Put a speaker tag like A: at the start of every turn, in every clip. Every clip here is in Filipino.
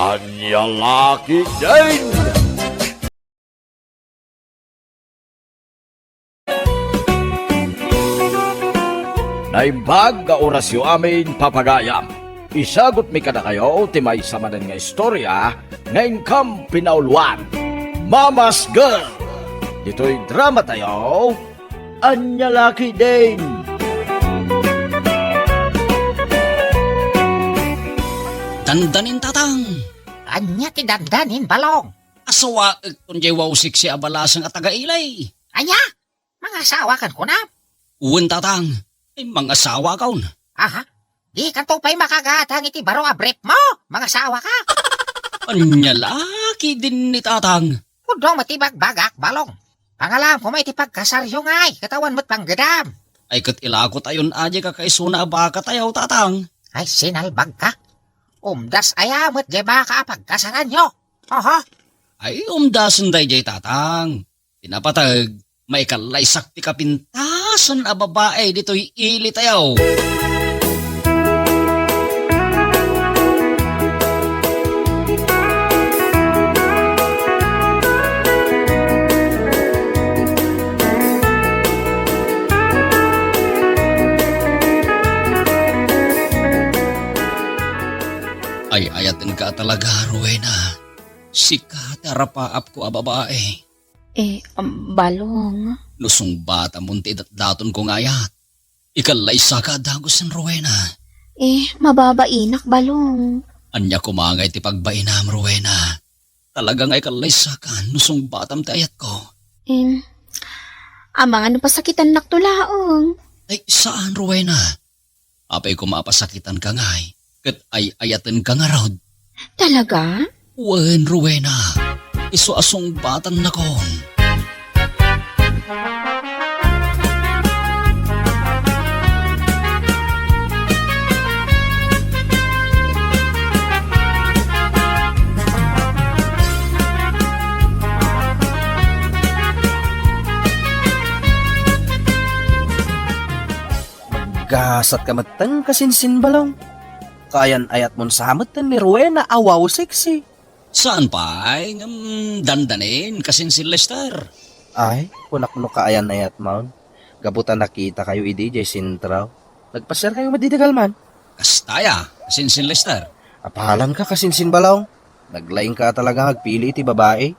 A: Anyang laki din! Naimbag ka orasyo amin papagayam. Isagot mi kada kayo ti may samanan nga istorya ngayon kam pinauluan. Mama's Girl! Dito'y drama tayo. Anya laki din!
B: Dandanin tatang.
C: Anya ti dandanin balong.
B: Asawa kung jay wawsik si abalasang at taga-ilay.
C: Anya? Mga asawa kan ko na.
B: Uwan tatang. Ay mga asawa kaun.
C: Aha? Di ka to pa'y makagatang iti baro a brief mo. Mga asawa ka.
B: Anya laki din ni tatang.
C: Kudong matibag-bagak balong. Pangalam ko may tipagkasaryo ngay. Katawan mo't panggadam.
B: Ay kat ilakot ayon aja ka kay suna baka tayaw tatang.
C: Ay sinalbag ka. Umdas ayamot jay baka pagkasaran nyo. Aha?
B: Ay umdasan day jay tatang. Pinapatag. May kalay sakti kapintasan a babae dito'y ili tayaw. Ay ayatin ka talaga, Rowena. Sikat arapaap ko a babae.
D: Balong.
B: Lusong bata munti daton kong ayat. Ikalay sa ka dagos ng Rowena.
D: Mababainak balong.
B: Anya kumangay ti pagbainam, Rowena. Talagang ay kalay sa ka, lusong batam ti ayat ko.
D: Amang ano pasakitan naktulaong.
B: Ay saan, Rowena? Apay ko mapasakitan ka ngay. Kat ay ayatin ka nga raw.
D: Talaga?
B: Wen, Rowena. Iso asong batan na kon.
E: Gasat ka matang kasinsin balong. Kayan ayat mon samatan ni Rowena awaw sexy.
B: Saan pa ay dandanin kasin si Lester?
E: Ay, kunak no kaayan ayat maun. Gabutan nakita kayo idi jay sintraw. Nagpasyar kayo madidigal man.
B: Kastaya, kasin si Lester.
E: Apahalan ka kasinsin balong. Naglaing ka talaga agpili ti babae.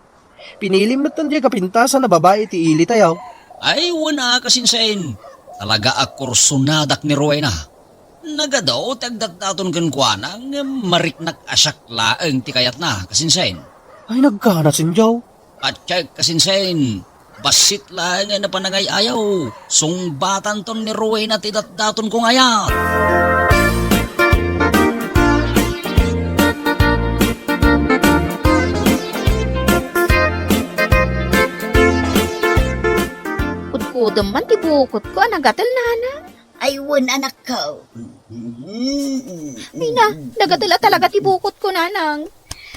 E: Pinili mo tan jay kapintasan na babae ti ili tayaw.
B: Ay, wala kasinsin. Talaga akursunadak ni Rowena. Nagadaw, tagdagdaton kan kwa nang mariknak asyak laeng ti kayat na, kasinsen.
E: Ay, nagkana sinjaw.
B: At check, kasinsen, basit lang na panangay ayaw. Sungbatan ton ni Rowena ti datdaton kong ayat.
D: Udkudom man tibukot ko anagatal nana.
F: Aywan anak ko.
D: Ay na, nagatala talaga tibukot ko nanang.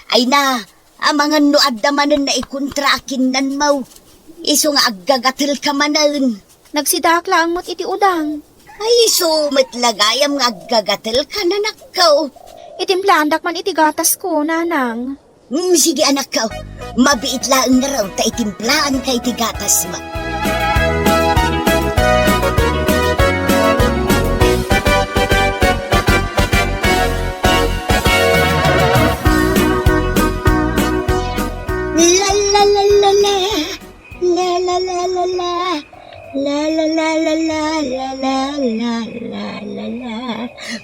F: Ay na, ang mga nuad naman na ikontrakin nan mo. Iso nga aggagatil ka manan.
D: Nagsidakla ang mo't iti udang.
F: Ay iso matlagayam nga aggagatil ka nanak ko.
D: Itimplandak man iti gatas ko nanang.
F: Sige anak ko, mabiit lang nga raw ta itimplaan kay tigatas mo.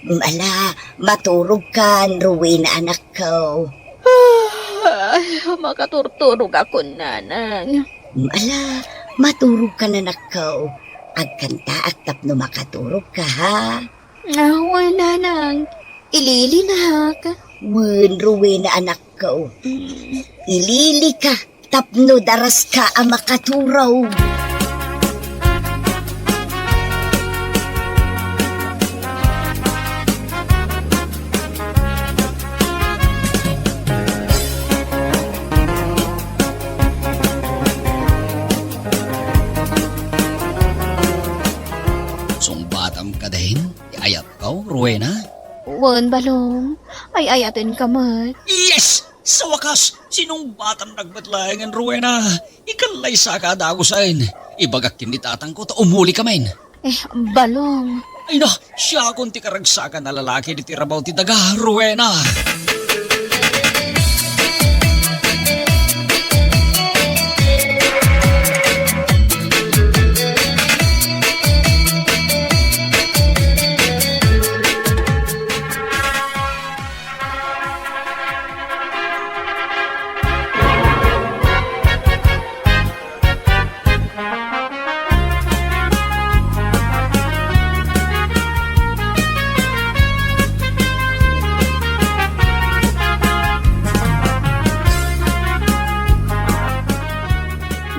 F: Ala, maturog ka, Rowena anak ko.
D: Ay, makaturturog ako nanang.
F: Ala, maturog ka na anak ko. Agkanta at tapno makaturog ka ha.
D: Awa nanang, ililinak.
F: Wen, Rowena anak ko. Ilili ka, tapno daras ka ang makaturaw.
B: Sungbatam ka din, iayat ka, Rowena.
D: Wan, balong. Ay ayatin ka mat.
B: Yes! Sa wakas, sinong batang nagbatlayangan, Rowena? Ikalay sa kadagusain. Ibagak kinitatang ko, umuli ka men.
D: Balong.
B: Ay na, siya kung ti karagsakan na lalaki di tirabaw ti daga, Rowena.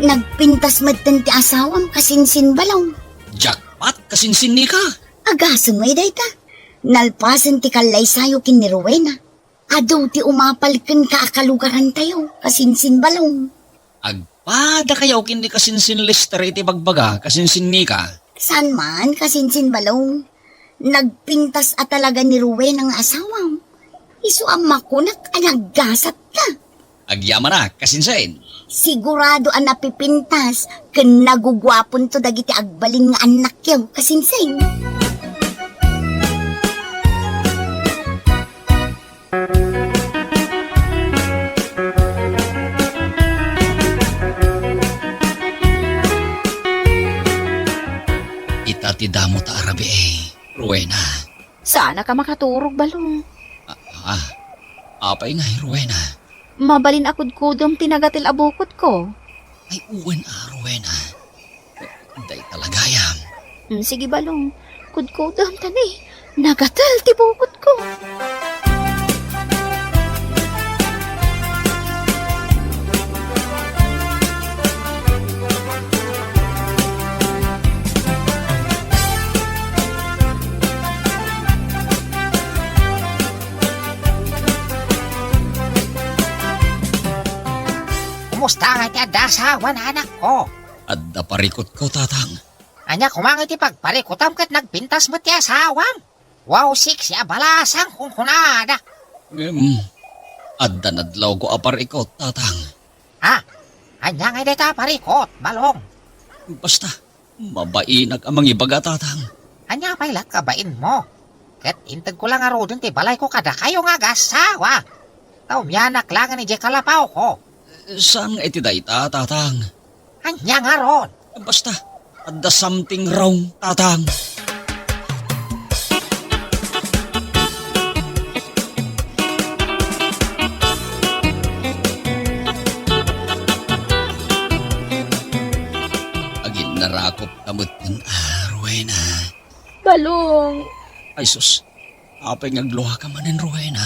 F: Nagpintas madtan ti asawam kasinsin balong.
B: Jackpot, kasinsin ni ka.
F: Agasan mo dayta. Nalpasan ti kalay sayo kin ni Rowena. Ado ti umapalken ka akalugaran tayo kasinsin balong.
B: Agpada kayaw kindi kasinsin Lester iti bagbaga, kasinsin ni ka.
F: San man kasinsin balong. Nagpintas at talaga ni Rowena nga asawam. Isu ang makunak anaggasat ka.
B: Agyaman na, kasinsin.
F: Sigurado ang napipintas ken nagugwapon to dagiti agbalin nga anak yaw kasinsing.
B: Itatidamo ta arabi Rowena.
D: Sana ka makaturog, balong.
B: Apay nga, Rowena.
D: Mabalin akod kudom tinagatil abukot ko.
B: Ay uwan Rowena. Day talaga yam.
D: Sige, balong. Kudkudam tani. Nagatal ti bukot ko.
C: Kumusta nga ti adasawan anak ko?
B: Adda parikot ko, tatang.
C: Anya kumangit ti pagparikutam kat nagpintas mo ti asawam. Wow, siksi abalasang kung kunada.
B: Adda nadlaw ko aparikot, tatang.
C: Anya nga dita parikot, balong.
B: Basta, mabainag amang ibaga, tatang.
C: Anya pa'y lakabain mo. Kat intag ko lang aro dun ti balay ko kada kayo nga gasawa. Taumianak lang ni Jekalapaw ko.
B: Saan nga iti dayta, tatang?
C: Anya nga ron.
B: Basta, adda something wrong, tatang. Agin narakop kamot ng Rowena.
D: Balong.
B: Ay sus, apay ngagluha ka manin, Rowena.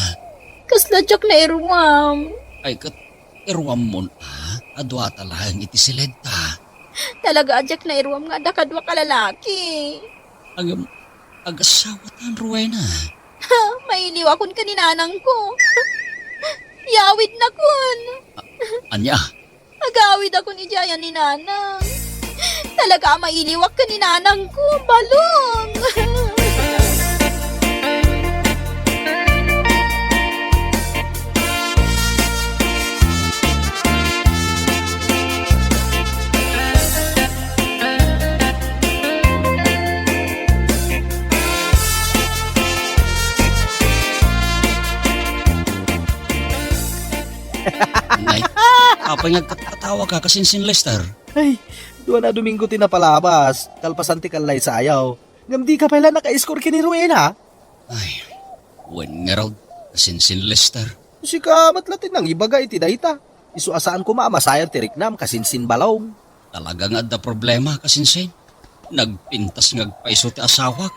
D: Kasladyak na iruwam.
B: Ay kat, iruam mon adwa talang iti silenta.
D: Talaga adyak na iruwam nga dakadwa ka lalaki.
B: Agasawa tan, Rowena.
D: Mailiw akon kaninanang ko. Yawid na kun.
B: Anya,
D: Agawid ako ni Jaya ni nanang. Talaga mailiwak ka ni nanang ko, balong.
B: Nay, apay ngagkatawa ka kasinsin Lester.
E: Ay, duwa na Domingo tinapalabas. Kalpasan ti kalay sayaw. Ngam di ka pala naka-score kini Rowena.
B: Ay, wen nga raw kasinsin Lester.
E: Si kamat latin ng ibaga iti dayta. Isu asaan ko maamasayan ti Riknam kasinsin balong.
B: Talaga nga da problema kasinsin. Nagpintas ngagpaiso ti asawak.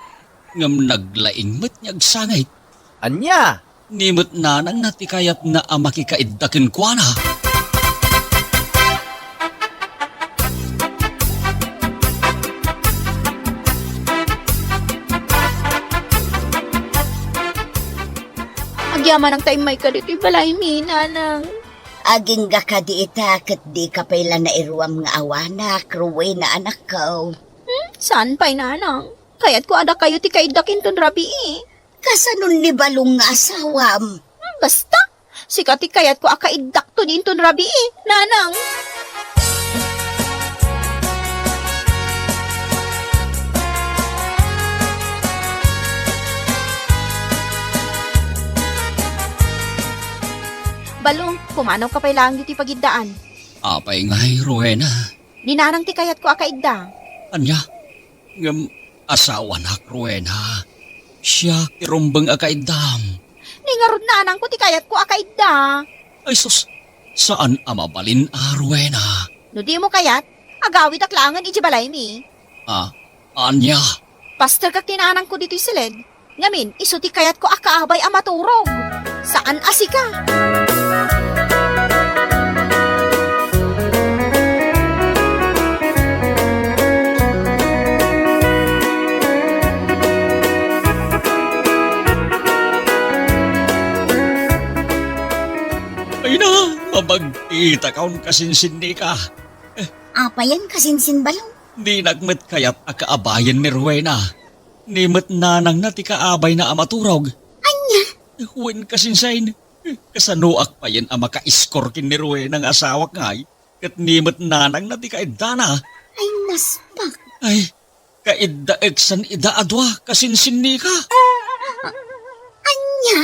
B: Ngam naglaing met sangay.
E: Anya?
B: Nimot nanang natikayat na amakikaiddakin kwa na.
D: Agyaman ang time may kalito'y balay mi, nanang.
F: Aging ka di ita kat di ka pala na iruam nga awanak, Rowena anak ko.
D: Saan pa'y nanang? Kaya't ko ada kayo ti kaidakin ton rabi eh.
F: Kasanon ni Balong nga asawam.
D: Basta, sikati kayat ko akaidak to din ton rabi nanang. Balong, pumanaw ka pa lang dito pagidaan.
B: Apay ngay, Rowena.
D: Ninanang ti kayat ko akaida.
B: Anya, ngam asawa nak, Rowena. Siya kirumbang akaidam.
D: Ningarod nanang ko ti kayat ko akaida.
B: Ay sus, saan amabalin, Rowena?
D: No di mo kayat, agawid aklangan iti balay mi.
B: Anya,
D: Pastor kak tinanang ko dito'y silid. Ngamin, iso ti kayat ko akaabay amaturog. Saan asika?
B: ay na, mabagkita kaon kasinsin ni ka.
F: Apayan kasinsin Balong.
B: Di nagmet kayat akaabayan ni Rowena. Nimot nanang na ti kaabay na amaturog.
F: Anya,
B: Huwin kasinsain. Kasanuak pa yan ang maka-iskor kin ni Rowena ng asawak ngay. Kat nimot nanang na ti kaidana.
F: ay naspak.
B: Ay, kaiddaeksan idaadwa kasinsin ni ka.
F: Anya,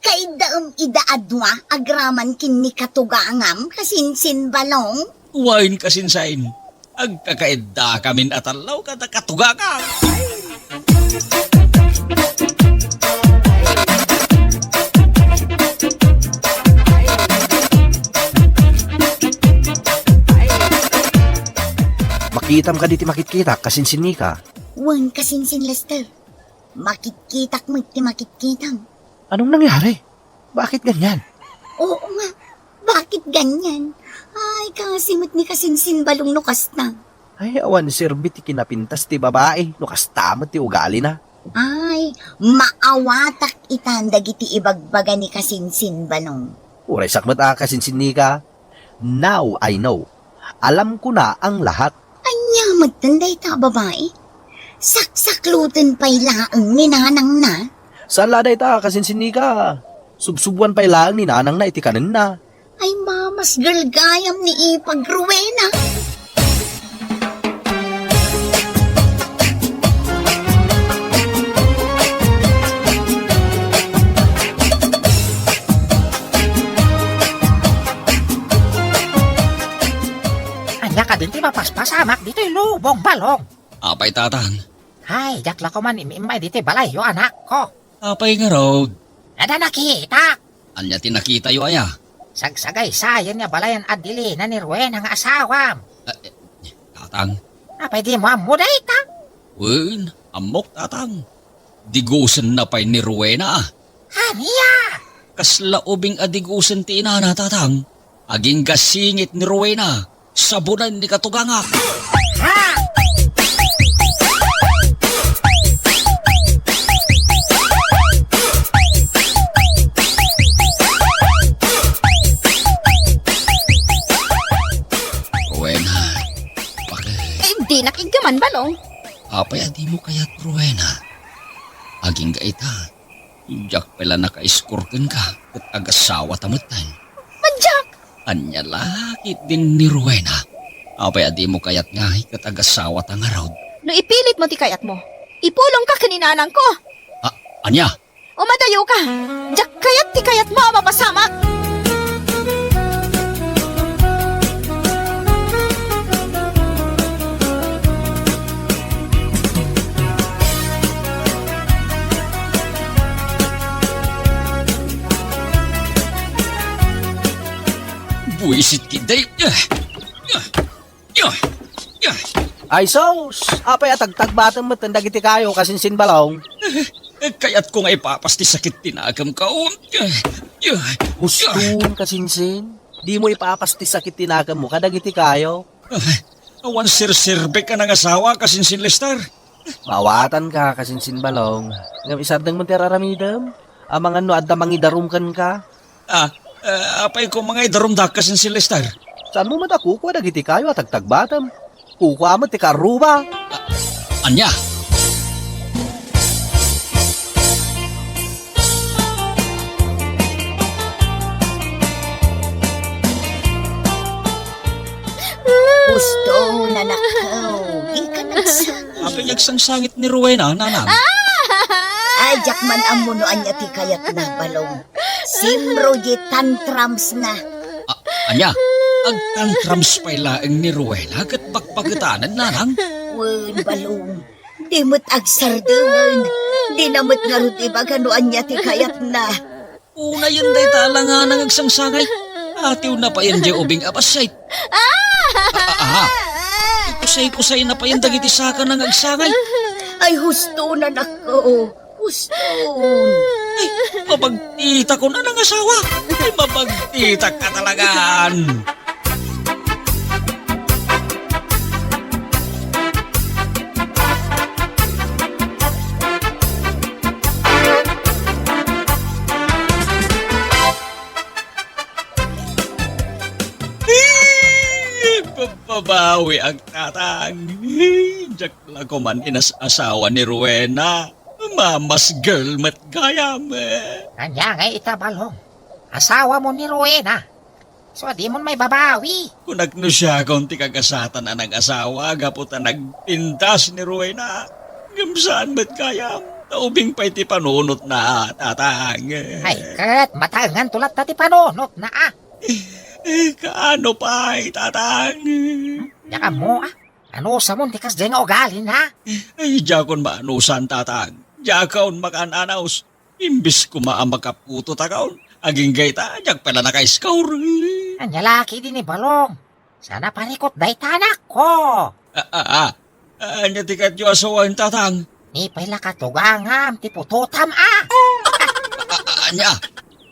F: kaidaam idaadwa agraman kin ni katugangam kasinsin Balong.
B: Huwin kasinsain. Agkakaidda kamin atalaw kada katuga ka.
E: Makitam ka diti makikita, kasinsin ni ka.
F: Wan kasinsin Lester. Makitkitak mo ti makitkitam.
E: Anong nangyari? Bakit ganyan?
F: Oo nga, bakit ganyan? Ay, kasimot ni kasinsin Balong nukas na.
E: Ay, awan sirbi ti kinapintas ti babae. No kastamot ti ugali na.
F: Ay, maawatak itandag iti ibagbaga ni kasinsin Balong.
E: Uray sakmat kasinsin ni ka. Now I know. Alam ko na ang lahat.
F: Anya, magtanday ta babae. Saksaklutan pa'y laang ni nanang na.
E: Saan laday ta kasinsin ni ka? Subsubuan pa'y lang ni nanang na iti kanan na.
F: Ay, mamas galgayam ni Ipag Rowena.
C: Anya ka din ti mapaspasamak dito'y lubong Balong.
B: Apay tatang.
C: Hay, jakla ko man imimay dito'y balay yo anak ko.
B: Apay nga raw.
C: Nada nakita.
B: Anya tinakita yu aya.
C: Sagsagay sayan niya balayan adili na ni Rowena nga asawam.
B: Tatang.
C: Apay di mo amuday ta.
B: Huwin, amok tatang. Digusan na pa'y ni Rowena ah.
C: Haniya.
B: Kaslaubing adigusan ti inana tatang. Aging gasingit ni Rowena. Sabunan ni katugangak.
C: Ha!
B: Rowena, bakit?
D: Di nakigaman Balong.
B: Apay adi mo kayat Rowena. Aging gaita. Jak pala naka-escorten ka at agasawa tamutan.
D: Manjak!
B: Anya lakit din ni Rowena. Apay adi mo kayat nga kat agasawa tangarod.
D: No ipilit mo ti kayat mo. Ipulong ka kaninanang ko.
B: Anya?
D: Umadayo ka. Jak kayat ti kayat mo mapasamak.
B: Buisit kiday.
E: Ay sos, apay atagtag batang matandag iti kayo kasinsin Balong.
B: Kaya't ko nga ipapasti sakit tinagam ka.
E: Hustun kasinsin. Di mo ipapasti sakit tinagam mo kadag iti kayo.
B: Awan sir-sirbe ka ng asawa kasinsin Lester.
E: Mawatan ka kasinsin Balong. Ngam isardang mo tiraramidam. Amang ano adda mangidarumkan ka.
B: Apay ko mga idarumdak kasinsin Lester.
E: Saan mo matakuko dagiti kayo atagtag batam? Kukuha mo ti karuba.
B: Anya? apeng agsangsangit ni Rowena, nanang.
F: Ay, jakman ang munuan niya ti kayat na balong. Simro di tantrums na.
B: Anya, agtantrams pa ilaang ni Rowena kat bakpagatanan, nanang.
F: Wen balong. Di mo't agsardangan. Di na mo't ngarut ibaganuan niya ti kayat na.
B: Una yun day talangan ng agsangsangay. Atiw na pa yan di ubing apasay. Kusay-kusay na pa yan dagiti saka ng agsangay.
F: Ay, husto na nako. Husto.
B: Ay, mabagtita ko na ng asawa. Ay, mabagtita ka talagaan. Babawi ang tatang. Diyak lang ko man asawa ni Rowena. Mamas girl mat gayam.
C: Kanya nga itabalong. Asawa mo ni Rowena. So di mo may babawi.
B: Kung nagno siya kung ti kagasatan na nag-asawa, gaputa nagpintas ni Rowena. Gamsaan mat gayam. Taubing pa iti panunot na tatang.
C: Ay, kat matangan tulat na ti panunot na
B: Kaano pa tatang?
C: Yaka mo Ano sa mo tikas dyan nga ugali na?
B: Ay, jakon maanusan tatang. Jakon makananaos. Imbis ko maamakaputo takaon. Aging gayta, jak pala nakaiskaw.
C: Anya laki din ni Balong. Sana panikot day tanak ko.
B: Anya tikat yung asawan tatang.
C: Ni pala katugangam, ti pututam
B: Anya,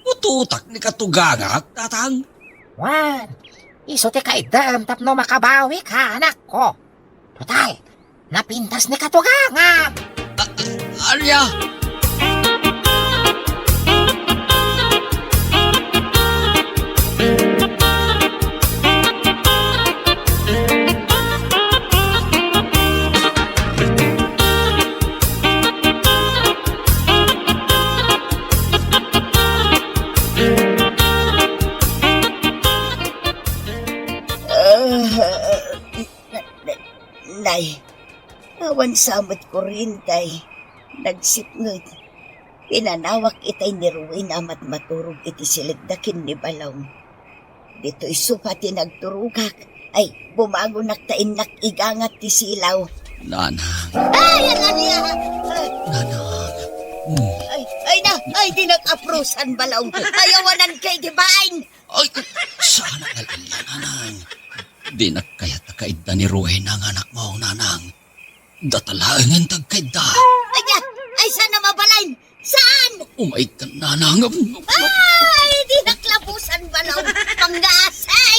B: pututak ni katugangak tatang.
C: Wan, iso ti kaidam tapno makabawi ka anak ko. Total, napintas ni katugangam.
B: Anya?
F: Nay, awan samot ko rin, tay. Nagsipngod. Pinanawak itay ni Rowena amat maturog iti siligdakin ni Balong. Dito isupati nagturugak. Ay, bumago naktain nakigangat ti silaw.
B: Nanang,
F: Ay, alaya!
B: nanang.
F: Ay, di nag-aprosan Balong. Ayawanan kay Dibain.
B: Ay, sana nalalya, nanang. Di na kaya't nakaida ni Rowena ang anak mo, nanang. Datalaan ang tagkaida.
F: Ay, saan na mabalain? Saan?
B: Umay ka, nanang.
F: Ay, di naklabusan Balong. Panggaasay!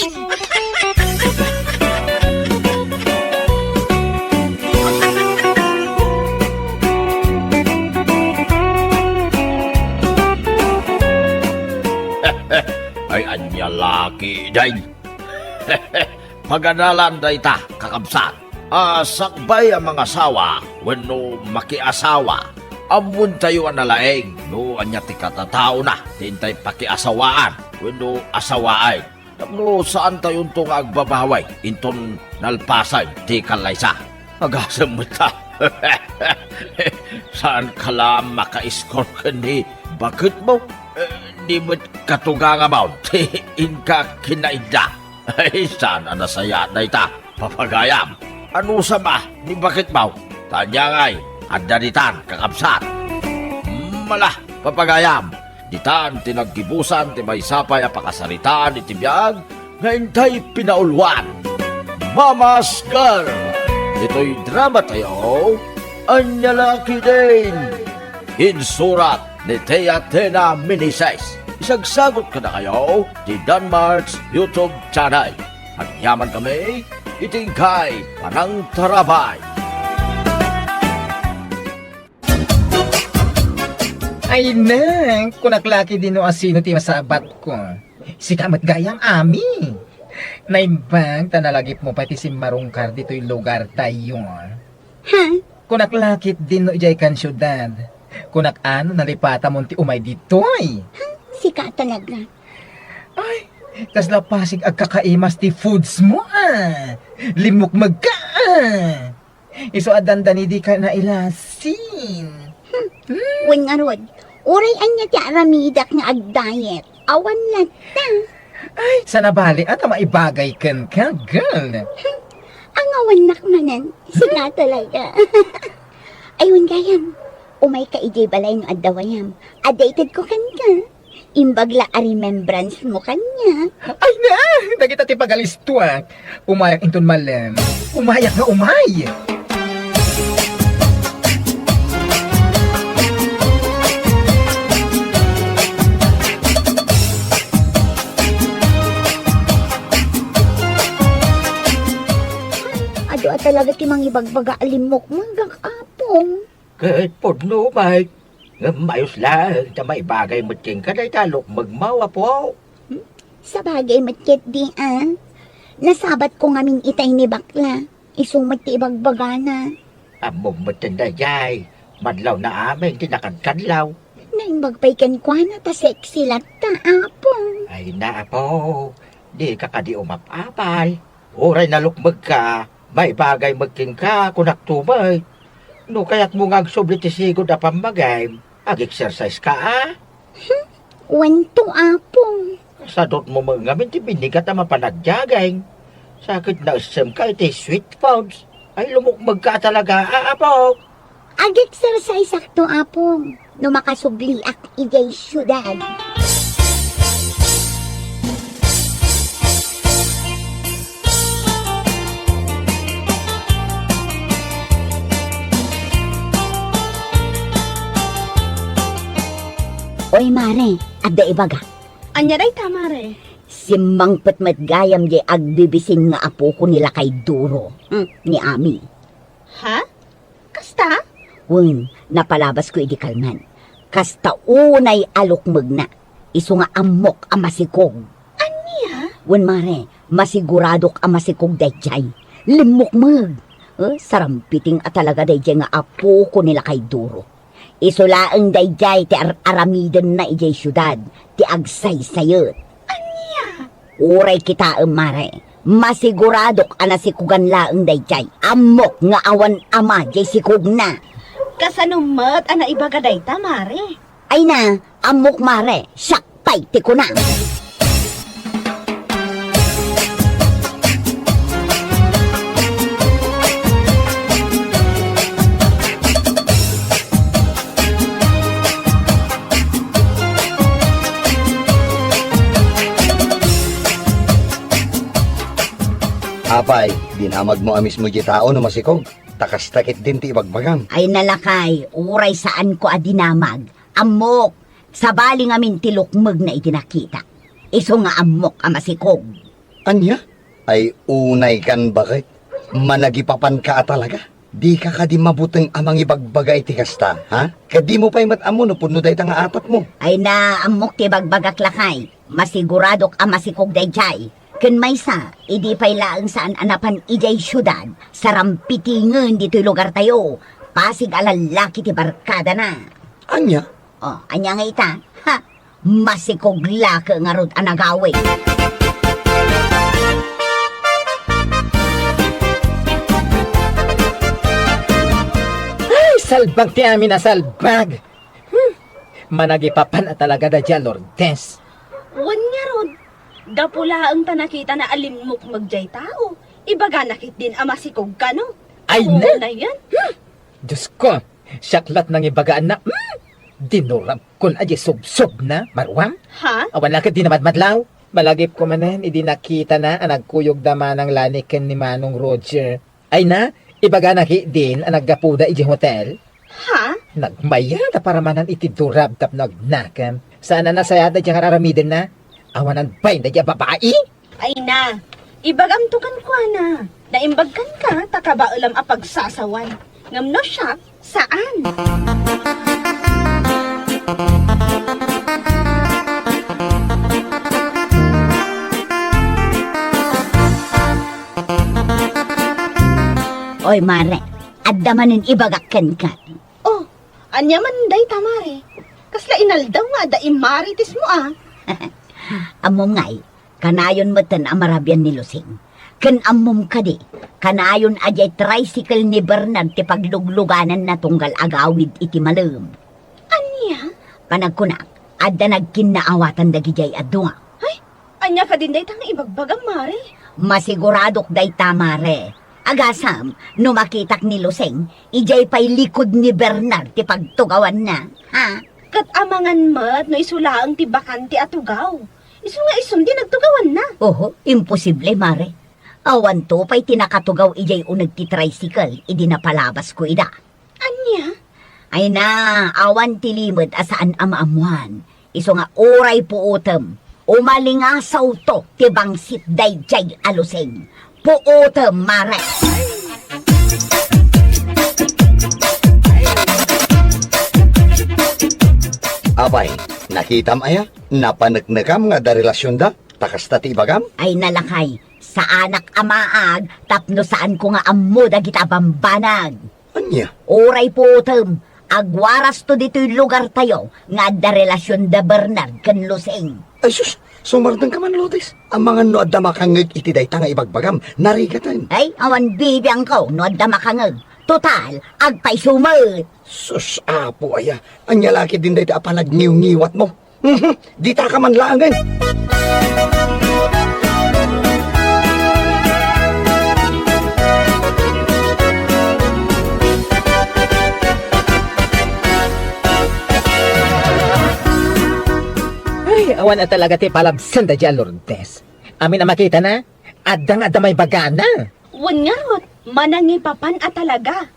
A: Ay anya laki day. Paganalan day ta, kakabsat. Sakbay ang mga asawa, wenno makiasawa. Amun tayo ang nalaeng, no anya ti katatao na, tintay pakiasawaan, wenno asawaay. No saan tayo itong agbabaway, inton nalpasay, ti kalaysa. Agasam mo ta. Saan ka lang maka-score ka ni? Bakit mo? Di mo't katugang amaw, ti inka kinaida. Ay, sana nasaya na ita, papagayam. Ano sama, ni bakit mo? Tanya nga'y, andanitan, kakabsat. Malah, papagayam. Ditan, tinaggibusan, ti may sapay, apakasalitaan, itibiyag, ngayon tayo pinaulwan. Mama's Girl! Ito'y drama tayo, anya laki din. Insurat ni Thea Tena Minises. Isagsagot ka na kayo di Danmarks YouTube channel. Agyaman kami, itingkay panang tarabay.
G: Ay nang, kunaklaki din no asino ti masabat ko. Si kamat gayang ami. Naimbang, tanalagip mo pati si Marungkar dito'y lugar tayo. Kunaklakit din no ijay kan syudad. Kunak ano nalipata mo ti umay dito'y.
F: Sika talaga.
G: Ay, tas lapasig agkakaimas ti foods mo Limok magka Iso adandani di ka na ilasin.
F: Wen nga rod, uray anya ti aramidak nga ag-diet. Awan lata.
G: Ay, sa nabali at maibagay kan ka, girl.
F: Ang awan nakmanan. Sina talaga. Ayun gayam. Umay ka ijay balay no adawayam. Adated ko kan ka. Imbagla a remembrance mo kanya.
G: Ay na, nagita ti pagalistuak. Umayak inton malam. Umayak nga umay.
F: Ado at talaga ti mangibagbaga alimok mo hanggang apong.
H: Kahit podno, Mike. Mayos lang, ta may bagay mo ting ka na italok magmawa po.
F: Sa bagay matkit di nasabat ko ngamin itay ni bakla. Isumat ti ibagbaga na.
H: Among matanda jay, madlaw na amin, tinakadkadlaw.
F: Naimbagpay kan kwa na ta sexy latta apong.
H: Ay na po, di ka kadi umapapay. Oray na lukmag ka, may bagay magking ka, kunak tumay. No kaya't mo nga subli ti sigod na pamagay, ag-exercise ka
F: Wento apong.
H: Sa dot mo mga ngamin ti binigat na mapanagyagay. Sakit na usem ka iti sweet foods. Ay lumukmag ka talaga, po.
F: Ag-exercise akto apong. No makasubli ak ijay syudad. Oy mare, adda ibaga.
D: Anya day tamare.
F: Simbang patmatgayam di agbibisin nga apo ko nila kay Duro. Ni Ami.
D: Ha? Kasta?
F: Wen, napalabas ko idi kalman. Kasta unay alukmag na. Isu nga amok ang masikog.
D: Anya?
F: Wen mare, masiguradok ang masikog dayjay. Limukmag. Sarampiting at talaga dayjay nga apo ko nila kay Duro. Isulaang dayjay ti aramidan na ijay syudad, ti agsaysayot.
D: Anya?
F: Uray kita mare, masiguradok anasikugan laang dayjay. Amok nga awan ama jay sikog na.
D: Kasanumat ana ibaga day tamare.
F: Ay na, amok mare, sakpay ti ko na.
I: Apay, dinamag mo amis mo di tao na masikog. Takas-takit din ti ibagbagam.
F: Ay nalakay, uray saan ko adinamag. Amok, sabali ngamin tilukmag na itinakita. Iso nga amok ang masikog.
I: Anya? Ay unay kan bakit? Managipapan ka talaga. Di ka kadi mabuteng amang ibagbagay ti kasta, ha? Kadi mo pa'y matamo no puno day nga atat mo.
F: Ay na amok ti bagbagak lakay. Masiguradok ang masikog dayjay. Ken maysa, idi pay laang saan anapan ijay syudad. Sarampitingan dito'y lugar tayo. Pasig alalaki ti barkada na.
I: Anya?
F: Oh, anya nga ita? Ha? Masikog laka nga rod anagawi.
G: Ay, salbag ti amin na salbag. Managipapan at talaga da dyan, Lourdes.
D: Wan nga rod. Dapula ang tanakita na alimok magjay tao. Ibaga nakit din ang masikog ka no.
G: Ay
D: Oo
G: na!
D: na yan.
G: Diyos ko, syaklat ng ibagaan na, dinurab kon aji sub-sub na, marwang.
D: Ha?
G: Awan lang ka di namadmadlaw. Malagip ko manan, idi nakita na ang nagkuyog dama ng laniken ni Manong Roger. Ay na, ibaga naki din ang naggapuda iji hotel.
D: Ha?
G: Nagmaya na para manan iti durab tap nagnakam. Sana nasayada di kararamidin na. Awanan bay na di babae.
D: Ay na. Ibagam tukan ko na. Naimbagkan ka, takabaulam a pagsasawan. Ngamno siya, saan?
F: Oy mare, adda manin ibagakken ka.
D: Oh, anya man day tamare. Kasla inaldaw nga da imaritis mo
F: Amo ngay, kanayon mo tan amarabyan ni Lusing. Kan amom ka di, kanayon ajay tricycle ni Bernard ti paglugluganan na tunggal agawid iti malem.
D: Anya?
F: Panagkunak, adda nagkinaawatan dagijay adunga.
D: Anya ka din day tang ibagbagang mare.
F: Masiguradok day tamare. Agasam, no makitak ni Luseng, ijay pa'y likod ni Bernard ti pagtugawan na. Ha?
D: Kat amangan mat no isulaang ti bakante at tugaw. Isu nga isum di nagtugawan na.
F: Oho, imposible mare. Awan to pa'y tinakatugaw ijay unag ti tricycle, idi napalabas ko ida.
D: Anya?
F: Ay na, awan ti limod asaan amaamuan. Iso nga oray puutem. Umalingasaw to ti bangsit dayjay aluseng. Puutem mare.
I: Abay, nakitam aya, napanagnagam nga da relasyon da, takas ta ti ibagam?
F: Ay nalakay, sa anak amaag, tapno saan ko nga ammo dagita bambanag.
I: Anya?
F: Oray puutem, agwaras to dito'y lugar tayo, nga da relasyon da Bernard kan Luseng.
I: Ay sus, sumardang ka man, Lourdes. Ang mga no adda makangag iti dayta nga ibagbagam, narigatan.
F: Ay, awan bibiyang ko, no adda makangag. Total, agpay sumot.
I: Sus, apo aya, anya laki din dayta apanagniw-ngiwat mo. Di ta ka man laangan.
G: Ay, awan na talaga ti palabsan da dyan, Lourdes. Amin na makita na, adang may bagana.
D: Wan nga rot, manangipapan at talaga.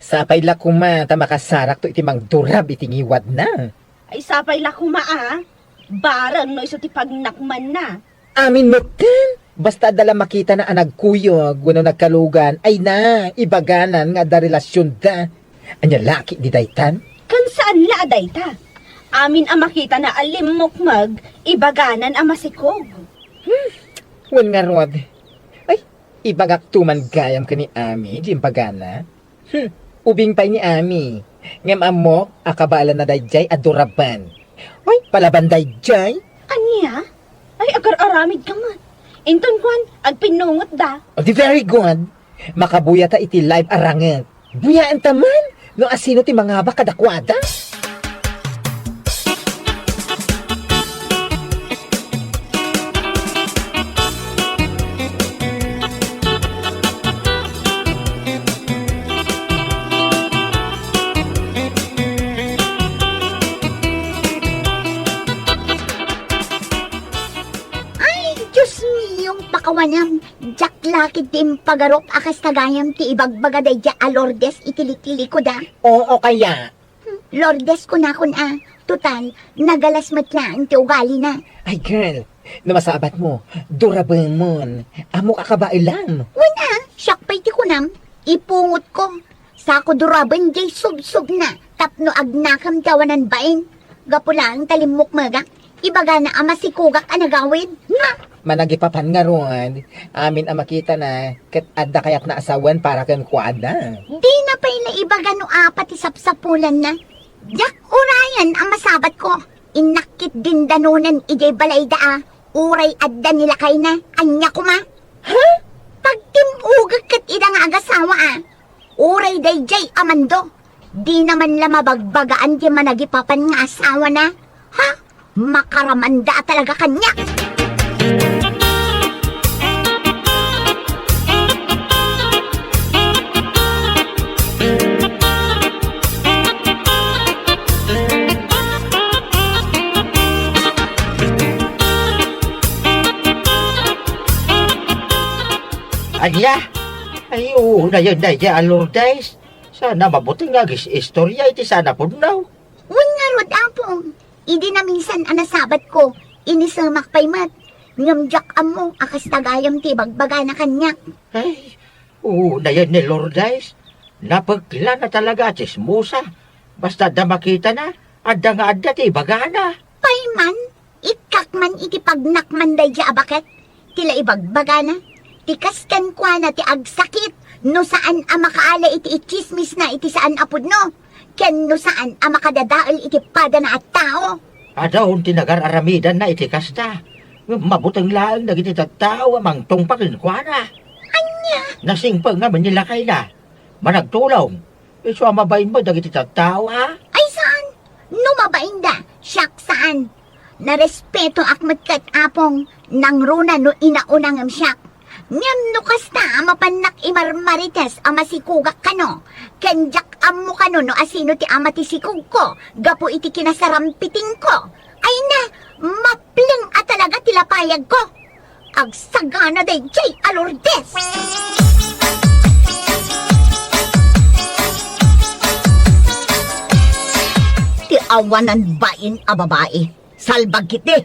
G: Sapay la kuma ta makasarak to iti mang durab iti ngiwad na.
D: Ay sapay la kumaa. Barang no iso ti pagnakman na.
G: Amin matan, basta dala makita na anagkuyog, wano nagkalugan, ay na, ibaganan nga da relasyon da. Anya laki di daytan?
D: Kan saan la dayta? Amin ang makita na alimokmag, ibaganan ang masikog.
G: Wan nga rod. Ay, ibagak tuman gayam ka ni Ami, di bagana. Ubing pa ni Ami. Ngam amok, akabala na dayjay aduraban. Ay, palaban dayjay.
D: Anya? Ay agar-aramid ka man. Inton kwan, agpinungot da.
G: Oh, di very good. Makabuya ta iti live aranget. Buyaan taman, no asino ti mga bakadakwada.
F: Pakawanam, jak lakid tim pagarop akas tagayam ti ibagbaga day ja a Lourdes itili-tili ko da.
G: Oo kaya.
F: Lourdes ko na kun a. Total, nagalas matlaan ti ugali na.
G: Ay girl, namasabat mo, duraban mo. Amo kakabailan.
F: Wala, siyak pa'y ti kunam. Ipungot ko. Sako duraban jay sub-sub na. Tapno agnakam dawanan bain. Gapulang talimok maga. Ibaga na ama si kugak anagawid. Nga!
G: Managipapan nga ron. Amin ang makita na kat adda kayat na asawan para kan kuada.
F: Di na pa'y naibaga no apat isapsapulan na. Jak urayan ang masabat ko. Inakit din danunan ijay balay daa. Uray adda nila kay na. Anya ko ma. Ha? Pagtimugag kat idang agasawa Uray day jay amando. Di naman lamabagbagaan di managipapan nga asawa na. Ha? Makaramanda talaga kanya.
H: Anya? Ay, oo na yun na yan, Lourdes. Sana mabuti nga istorya iti sana po now.
F: Nga rod apong. Idi na minsan anasabat ko. Inisamak pa'y mat. Ngamjak amo akas tagayam ti bagbaga na kanya.
H: Ay, oo na yan ni Lourdes. Napagkila na talaga, chismosa. Basta da makita na, adda nga adda ti bagana.
F: Payman, ikakman iti pagnakman day ja abaket. Tila ibagbaga na. Tikaskan kwa na ti agsakit. No saan ang makaala iti ichismis na iti saan apod no. Ken no saan ang makadadaal iti pada na at tao.
H: Adahon ti nagar-aramidan na iti kasta. Mabutang lang na giti tao amang tungpakin ko na.
F: Anya?
H: Nasingpang nga man nila kay na. Managtulong. Iso mabayin mo dagiti tao ha?
F: Ay saan? Numabain da. Siyak saan? Narespeto akmat kat apong nang runa no inaunang am siyak. Ngam no kasta mapanak imarmarites ama sikugak kano. Kenjak ammo kano no asino ti ama ti sikug ko. Gapo iti kinasarampiting ko. Ay na, mapling at talaga tilapayag ko. Agsagana day jay alordes. Ti awanan bain a babae. Salbag kiti.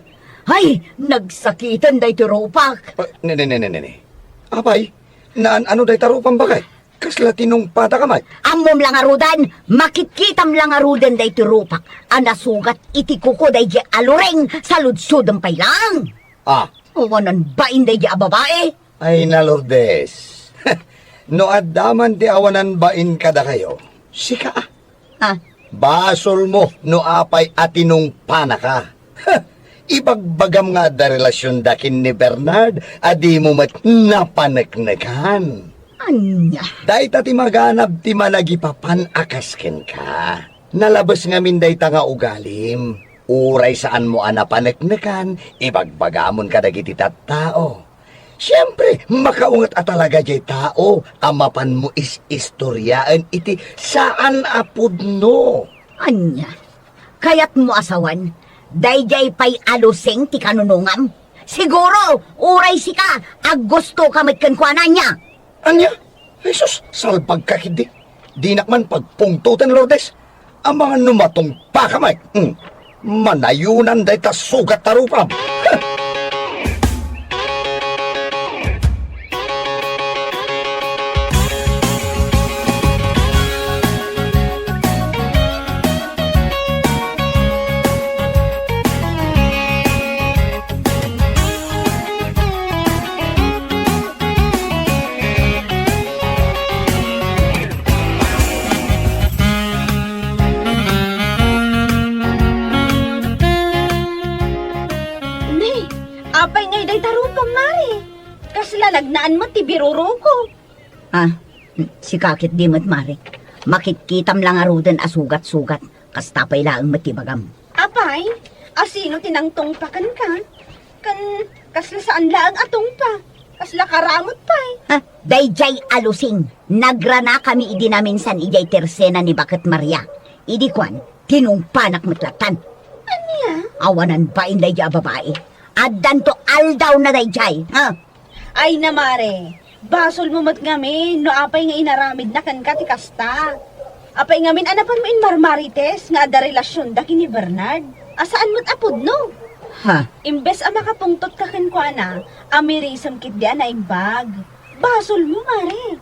F: Ay, nagsakitan day ti ropak.
I: Ne. Apay, ano day tarupan bagay? Kasla tinungpata kamay.
F: Amom lang arudan, makitkitam lang arudan day ti ropak. Anasugat iti kuko day di alureng sa ludsudang pailang.
I: Ah,
F: Awanan bain day di a babae.
I: ay na Lourdes. No adaman ti awanan bain kada kayo. Sika ah.
F: Ha?
I: Basol mo no apay atinong pana ka. Ibagbagam nga da relasyon dakin ni Bernard, adi mo mat napanagnagan.
F: Anya?
I: Dahit ti maganap ti managipapan akasken ka. Nalabas nga min day nga ugalim. Uray saan mo anapanagnagan, ibagbagamon ka dagiti tao. Siyempre, makaungat at talaga jay tao, amapan mo is istoryaan iti saan apod no.
F: Anya? Kayat mo asawan, dayjay pay aluseng ti kanunungam. Siguro, uray si ka, ag gusto ka matkankwanan niya.
I: Anya? Jesus, salpag ka hindi. Dinakman pagpungtutan, Lourdes. Ang mga numatong pakamay. Manayunan day ta sugat tarupam.
D: Nay, apay ngay day tarupang mari. Kasla nagnaan mo ti biruro ko.
F: Ah, si kakit di matmari. Makitkitam lang arudan asugat-sugat, kastapay laang matibagam.
D: Apay, asino tinangtong pa kan ka? Kasla saan laang atong pa? Kasla karamot pa
F: Ha? Dayjay alusing, nagrana kami idi namin san ijay tersena ni Bakit Maria. Idi kwan, tinungpanak matlatan.
D: Anya?
F: Awanan ba in dayjay a babae? Addan to aldaw na dayjay, ha?
D: Ay na mare, basol mo mat ngamin, no apay nga inaramid na kan ka ti kasta. Apay ngamin anapan mo in marmarites nga ada relasyon daki ni Bernard. Asaan mo't apod no?
F: Ha?
D: Imbes a makapungtot ka kan kwa na, amirisam kit diyan na imbag. Basol mo mare.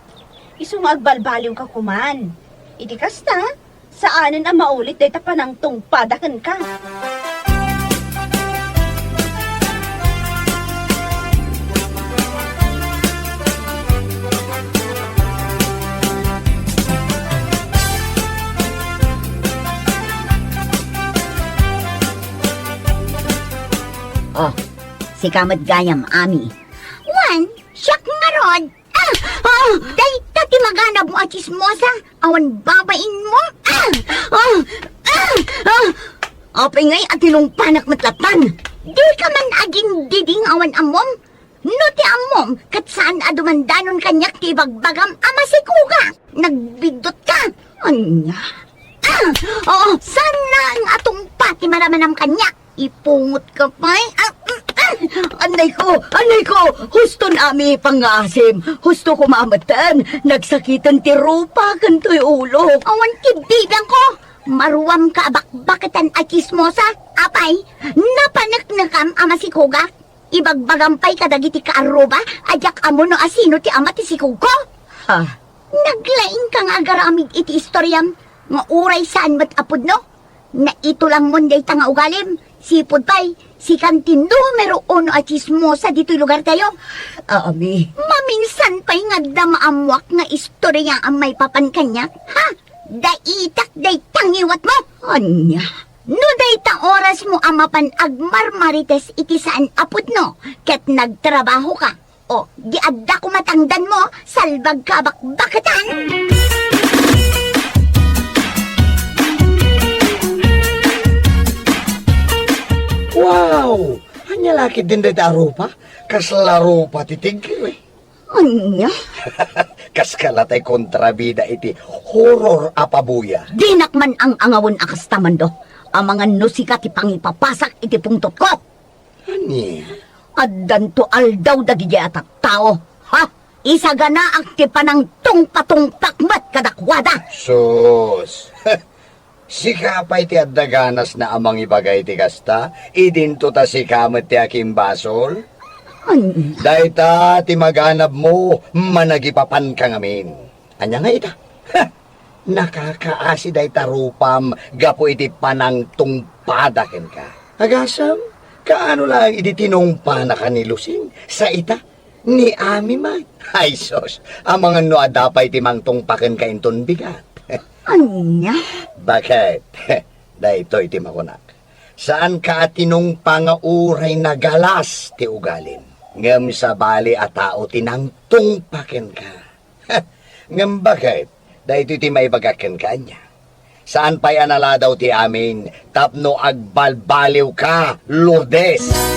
D: Isung agbalbaliw ka kuman. Iti kasta, saanan ang maulit day tapanang tungpadakan ka.
F: Oh, si Kamat Gayam, Ami. Wan, siyak nga rod. Day, tati maganap mo at chismosa. Awan babain mo. Apay ngay at panak matlatan. Di ka man aging diding awan amom. No ti amom, kat saan adumandanon kanyak ti bagbagam ama si Kuga. Nagbidot ka. Anya? Saan na ang atong pati maramanam kanyak? Ipungot ka pa Anay ko, husto nami pangasim, husto kumamatan, nagsakitan ti rupa, kanto'y ulo. Awan kibibang ko, maruwam ka bakbakitan at chismosa, apay, napanaknakam ama si Kuga. Ibagbagampay kadagiti ka aruba, ajak amo no asino ti ama ti si Kugo. Ha? Naglaing kang agaramid iti istoryam, nga uray saan mat apod no? Na ito lang munday tanga ugalim, sipod pay, si kantin numero 1 at chismosa dito'y lugar tayo. Abi, maminsan pa'y nga damaamwak nga istorya ang may papan kanya. Ha? Daitak day tangiwat mo. Anya, No dayta oras mo amapan agmarmarites iti saan apod no, ket nagtrabaho ka. O, di adda ko matangdan mo, salbag ka bakbakatan.
I: Wow! Hanya laki din dahil arupa. Kas laro pa titigil eh.
F: Anya?
I: Kas kalatay kontrabida iti horror apabuya.
F: Dinakman ang angawon akas tamando. Ang mga nusika ti pangipapasak iti pungtot ko.
I: Ani?
F: Addan to aldaw dagiti atak tao. Ha? Isaga na ang ti panangtong patungtakmat kadakwada.
I: Sus! Sikapay ti addaganas na amang ibagay ti kasta, idinto ta sikamat ti aking basol.
F: Anya?
I: Dayta ti maganap mo, managipapan ka ngamin. Anya nga ita? Ha! Nakakaasi dayta rupam, gapo iti panangtungpadaken ka. Agasam, kaano lang iti tinungpa na kanilusin sa ita? Ni Ami man. Ay sos, ang mga no adapay ti mangtungpaken ka inton bigat.
F: Anya?
I: Bakit? Dahito iti makunak. Saan ka tinong pangauray na galas ti ugalin? Ngam sa bali a tao tinangtung paken ka. Ngam bakit? Dahito iti maibagaken ka niya. Saan pa'y anala daw ti amin? Tapno agbalbaliw ka, Lourdes!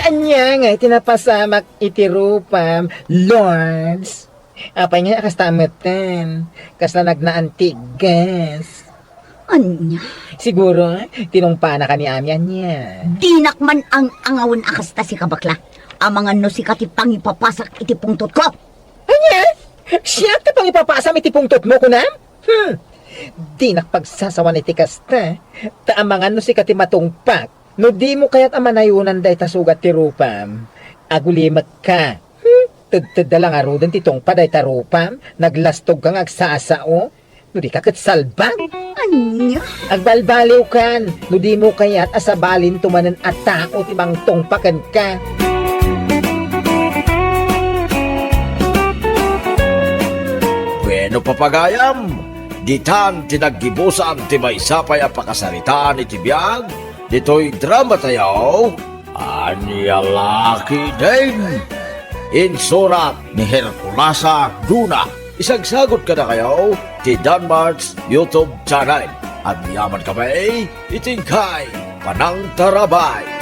G: Anya nga, tinapasamak iti rupam, Lords. Apay nga, kas tamatan. Kas na nagnaantigas.
F: Anya?
G: Siguro, tinungpa na ka ni Ami, anya.
F: Dinakman ang angawon akas ta si kabakla. Ang mga nusika ti pangipapasak iti pungtot ko.
G: Anya? Siya ka pang ipapasam iti pungtot mo, kunam? Di nakpagsasawan iti kasta. Taamang si kati matungpak. No di mo kaya't amanayunan day tasugat ti rupam. Agulimat ka. Tadtad lang arudan ti tungpa day tarupam. Naglastog kang agsasao. No di ka salbag.
F: Anya?
G: Agbalbaliw kan. No di mo kaya't asabalin tumanan at tao ti bang tungpakan ka.
A: Bueno papagayam, ditan tinaggibusan ti may sapay a pakasaritaan iti biyag, dito'y drama tayo, Anya Laki din. Insurat ni Herculasa Duna. Isagsagot ka na kayo ti Danmarks YouTube channel. At yaman kami, itingkay Panang Tarabay.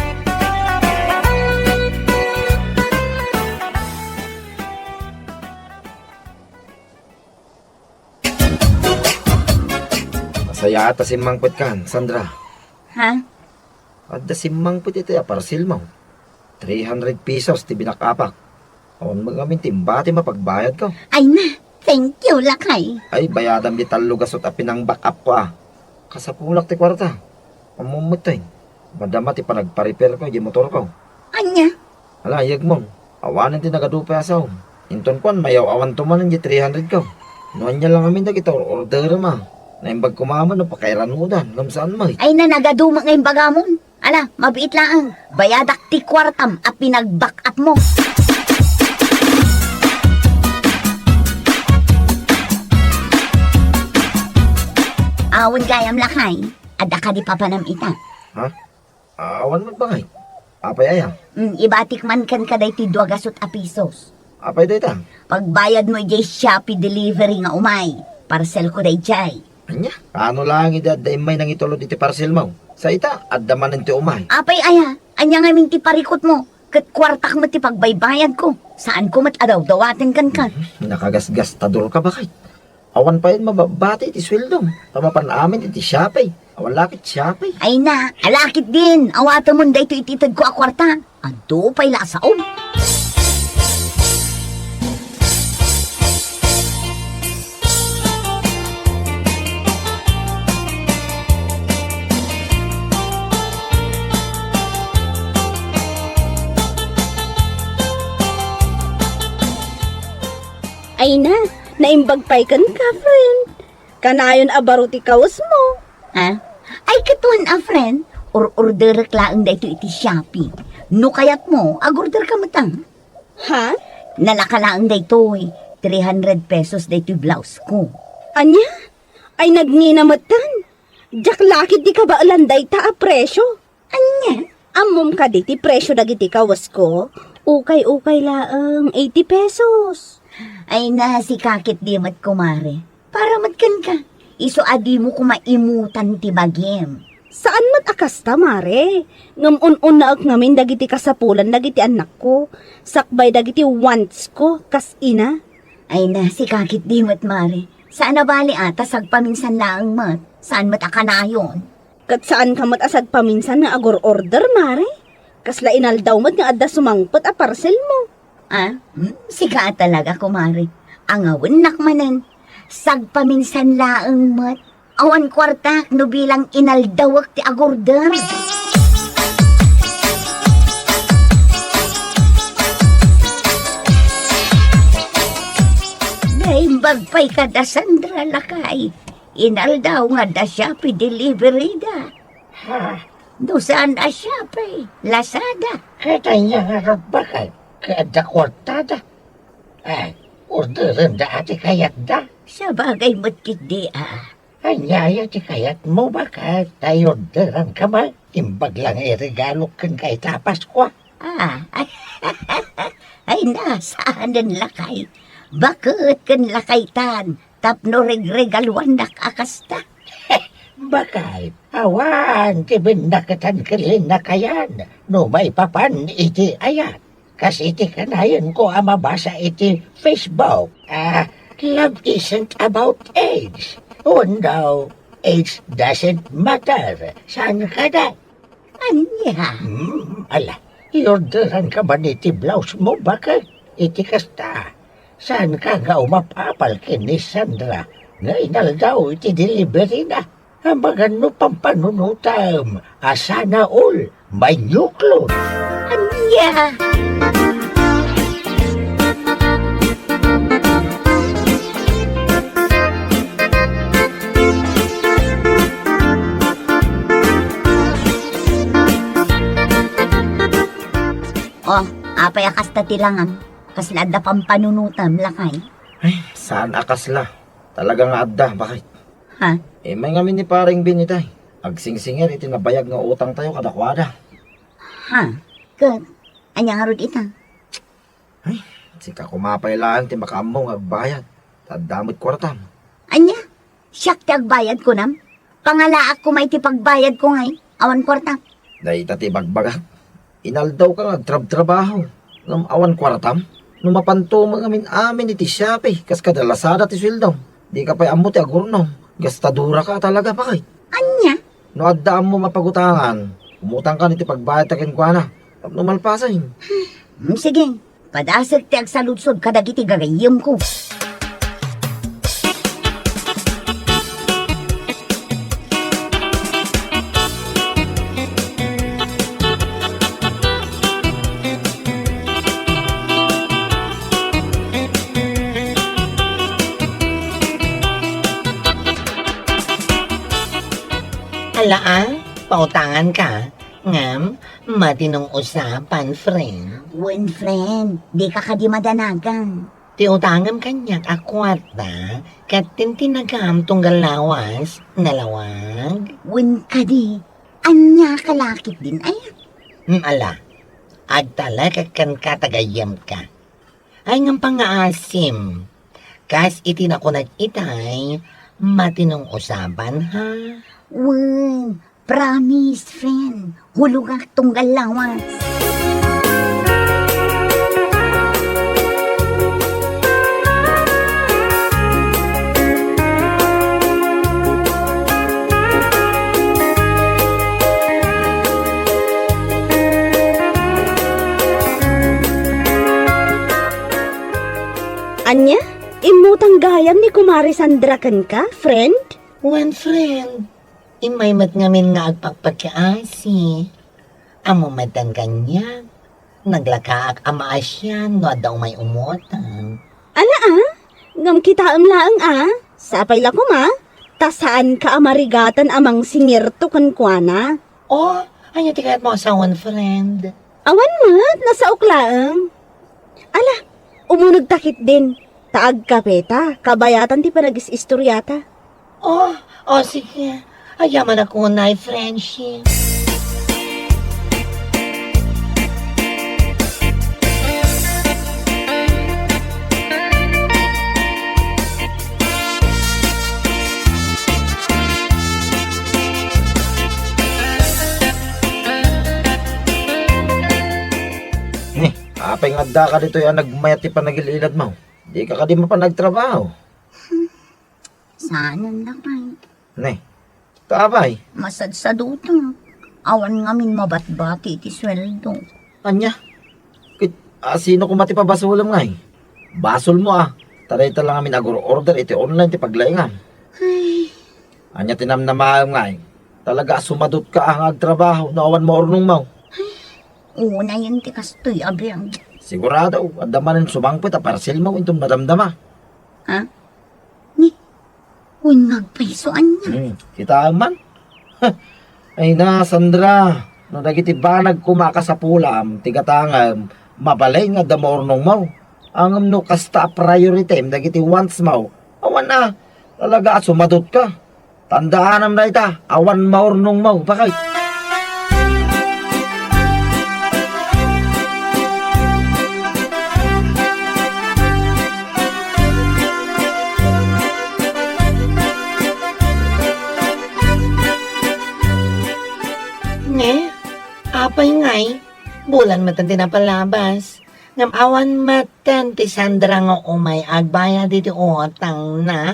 H: Masaya ata si Mangput kan, Sandra.
F: Ha?
H: At da si Mangput ito ya, parsil mo. 300 pesos ti binakapak. Awan magamin timbati mapagbayad ko.
F: Ay na, thank you lakay.
H: Ay, bayadam di talugasot a pinang backup ko ah. Kasapulak ti kwarta. Pamumutoy. Madama ti panagpa-repair ko, di motor ko.
F: Anya?
H: Ala, yag mo. Awanan ti nagadupa asaw. Inton kwan, mayaw awan tumanan di 300 ko. Noan niya lang amin dagito, order ma. Naimbag kumaman no pakairanudan, saan mo.
F: Ay na nagaduma ngayong bagamon. Ala, mabiit lang. Bayadak ti kwartam at pinag-back up mo. Awon gayam lakay. Adda ka di papanam ita.
H: Ha? Awan magbangay. Apay aya.
F: Ibatik man kan kaday ti 2 pesos.
H: Apay dayta.
F: Pagbayad mo jay Shopee delivery nga umay. Parcel ko day jay.
H: Anya? Ano lang idaday may nang itulod iti parcel mo? Sa ita, addaman ti umay.
F: Apay aya, anya nga min ti parikot mo. Kat kwartak mo ti pagbaybayad ko. Saan ko mat adaw dawatin kan.
H: Nakagasgas tador ka bakit? Awan pa yun mababati iti sweldo. Pamapan amin iti Shopee. Awan lakit Shopee.
F: Ay na, alakit din. Awata mo day ito ititag ko a kwarta. Ado pa'y lasaom.
D: Ay na, naimbag pa'y kan ka, friend. Kanayon abaruti kawas mo.
F: Ha? Ay, katuan a friend. Order klaang da ito iti Shopee. No kayat mo, agorder ka matang.
D: Ha?
F: Nalakalaang da ito 300 pesos da ito blouse ko.
D: Anya? Ay nagninamatan. Jak lakit di ka ba alanday ta a presyo?
F: Anya?
D: Amom ka di ti presyo dagiti kawas ko. Ukay-ukay laang 80 pesos.
F: Ay na si kakit di mat kumare. Para matkan ka. Iso adi mo kumaimutan ti bagim.
D: Saan mat akasta, mare? Ngam-un-un na ak ngamin dagiti kasapulan dagiti anak ko. Sakbay dagiti wants ko, kas ina.
F: Ay na si kakit di mat mare. Saan na bali ata sagpaminsan laang mat? Saan mat akanayon?
D: Kat saan ka mat asag paminsan nga agor order, mare? Kasla inaldaw mat nga adda sumangpot a parcel mo.
F: Ah, siga talaga kumare. Ang awan nakmanan. Sagpaminsan laang mat. Awan kwarta no bilang inaldawak ti agorder. Naimbag pa'y kada Sandra lakay. Inaldaw nga da Shopee delivery da. No saan da Shopee? Lazada.
H: Kaya niya nga bakal. Kaya da kwartada. Ay, orderin da ati kayat da.
F: Sa bagay mo't kiti
H: Ay, nyaya ti kayat mo bakal. Tayo orderan ka ba? Imbag lang regalo kan kay tapas ko.
F: Ay nasaan din lakay. Bakit kan lakaytan? Tapno regregaluan nak akasta.
H: Bakal, awan, ti bindakatan kilin na kayan. No may papan iti ayan. Kasi iti kanayan ko mabasa iti Facebook. Love isn't about age. No, age doesn't matter. Saan ka na?
F: Anya?
H: Ala, i-orderan ka ba niti blouse mo? Bakit? Iti kasta. Saan ka nga umapapal kini Sandra? Nga inaldaw iti delivery na. Amagan no pampanunutam. Asana all, may nyuklon.
F: Anya? Oh, apay akasta tilangan. Kaslada pampanunutam lakay.
E: Ay, saan akasla? Talaga nga adda, bakit?
F: Ha?
E: May ngamin ni paring binitay. Agsingsingir iti nabayag nga utang tayo kadakwada.
F: Ha? Kat? Anya nga rod ita?
E: Ay, sika kumapay lang ti makaamong agbayad. Tadamot kwartam.
F: Anya? Siyak ti agbayad ko nam? Pangalaak ko may ti pagbayad ko ngay. Awan kwarta.
E: Dahil tati bagbagat. Inaldaw ka nga trabaho. Ngam awan kwartam. Numapanto mga amin iti Shopee. Kas kadalasada ti sweldaw. Di ka pa'y amo ti agurnom. Gastadura ka talaga pa kay.
F: Anya?
E: No addaan mo mapagutangan. Umutang ka niti pagbayad takin kwa na. Tapno malpasahin.
F: Sige. Padasag ti agsaludsod kadagiti gagayim ko.
J: Alaan, pautangan ka. Ngam, matinong usapan, friend.
F: Wen friend, di ka kadi madanagan.
J: Ti utangam kanyak akwarta, kat tintinagam tunggal lawas, nalawag.
F: Wen kadi, anya kalakit din ay.
J: Ala, agtala kan katagayam ka. Ay ngam pangaasim. Kas itinakunat itay, matinong usapan, ha?
F: Wen, promise friend, hulugak tunggal lawas.
D: Anya? Imutang gayam ni Kumari Sandra kan ka, friend?
J: One friend, imay mat ngamin nga agpagpagkaasi. Amo matan kanya, naglakaak ama asyan, no daw may umutan.
D: Ngam kita laang Sapay la ko ma. tasaan ka amarigatan amang singirto kan kuana.
J: Oh, ano ti kayat mo asawan, friend?
D: Awan mat, nasa uklaang. Ala, umunog takit din. Taag kapeta, kabayatan ti panagis-istoryata.
J: Oh, sige. Ayaman ako na friendship.
E: Apay nga da ka dito yung nagmayat ti panagililad mo. Di ka di pa nagtrabaho.
F: Sana naman.
E: Ne, kaapay.
F: Masadsadutang. Awan ngamin mabatbati ti sweldo.
E: Anya? Sino kumati pa basulam nga eh? Basol mo Tarita lang amin order iti online ti paglaingan. Anya tinamnamahan nga eh. Talaga sumadot ka ang agtrabaho na awan mo ornong mo.
F: Una yan ti kastoy, abiyang.
E: Sigurado, andamanin sumangpit parcel mo itong madamdama.
F: Ha? Uy, nagpaisoan niya.
E: Kita man. Ay na, Sandra. No dagiti banag kumaka sa pulam, tigatangam, mabalay nga damornong mo. Ang no kasta priority, dagiti wants mo. Awan na, talaga sumadot ka. Tandaan na ita, awan maornong mo. Bakit?
J: Apay ngay, bulan matan tinapalabas. Ngam awan matan ti Sandra nga umay agbaya diti utang na.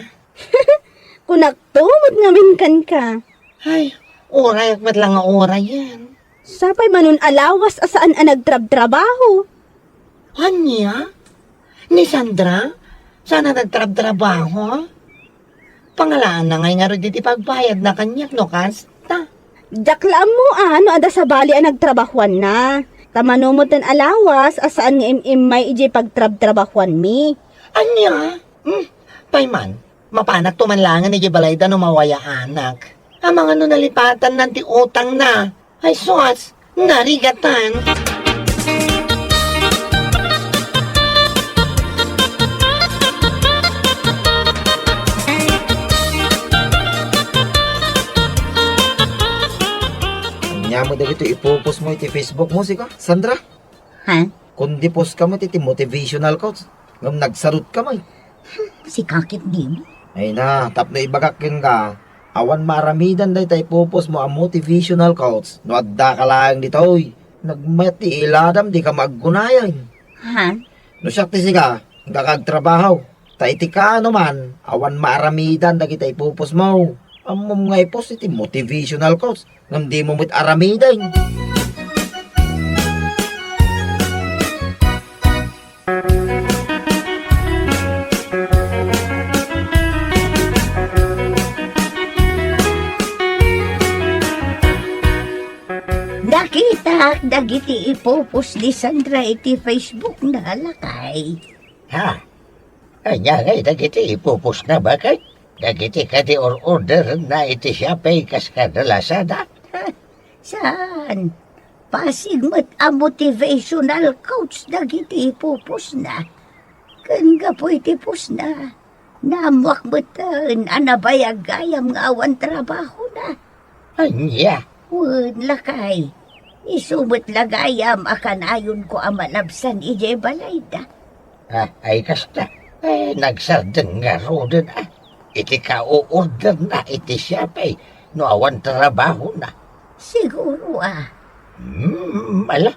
D: Kunaktumot ngamin kan ka.
J: Ay, oray akmat lang nga oray yan.
D: Sapay manon alawas asaan ang nagtrab-trabaho.
J: Anya? Ni Sandra? Sana nagtrab-trabaho? Pangalaan na ngay nga rin diti pagbayad na kanyak no kasta.
D: Daklaan mo ano ada sa bali ang nagtrabahuan na. Tamanomot ng alawas asaan nga may iji pagtrab-trabahuan mi.
J: Anya? Payman, mapanak tumanlangan ni Gibalayda no mawaya anak. Ang mga no nalipatan ng ti utang na. Ay sos, narigatan.
E: Nya mo dito ipopos mo iti Facebook mo sika, Sandra.
F: Ha?
E: Kundi post ka mo iti motivational quotes. Ngam nagsarot ka mo.
F: Si kakit din.
E: Ay na, tapno ibagakin ka. Awan maramidan day tayo pupos mo ang motivational quotes. No adda ka lang dito, oy. Nagmati iladam, di ka maggunayan.
F: Ha?
E: No siya ti sika, kakagtrabaho. Taiti ka ano man, awan maramidan da kita ipupos mo. Ang mga ipos iti motivational quotes. Ngam di mo mit aramidan.
F: Nakita dagiti ipopos ni Sandra iti Facebook na lakay.
H: Ha? Anya ngay dagiti ipupos na bakit? Dagiti ka di order na iti Shopee kas kada Lazada.
F: Saan? Pasig mat ang motivational coach dagiti ipopos na. Kanga po itipos na. Namuak matan anabayagayam nga awan trabaho na.
H: Anya?
F: Wen lakay. Isumot lagayam akanayon ko ang malabsan ije balayda.
H: Ay kasta. Nagsardan nga roden Iti ka o-order na iti Shopee. No awan trabaho na.
F: Siguro
H: Mala.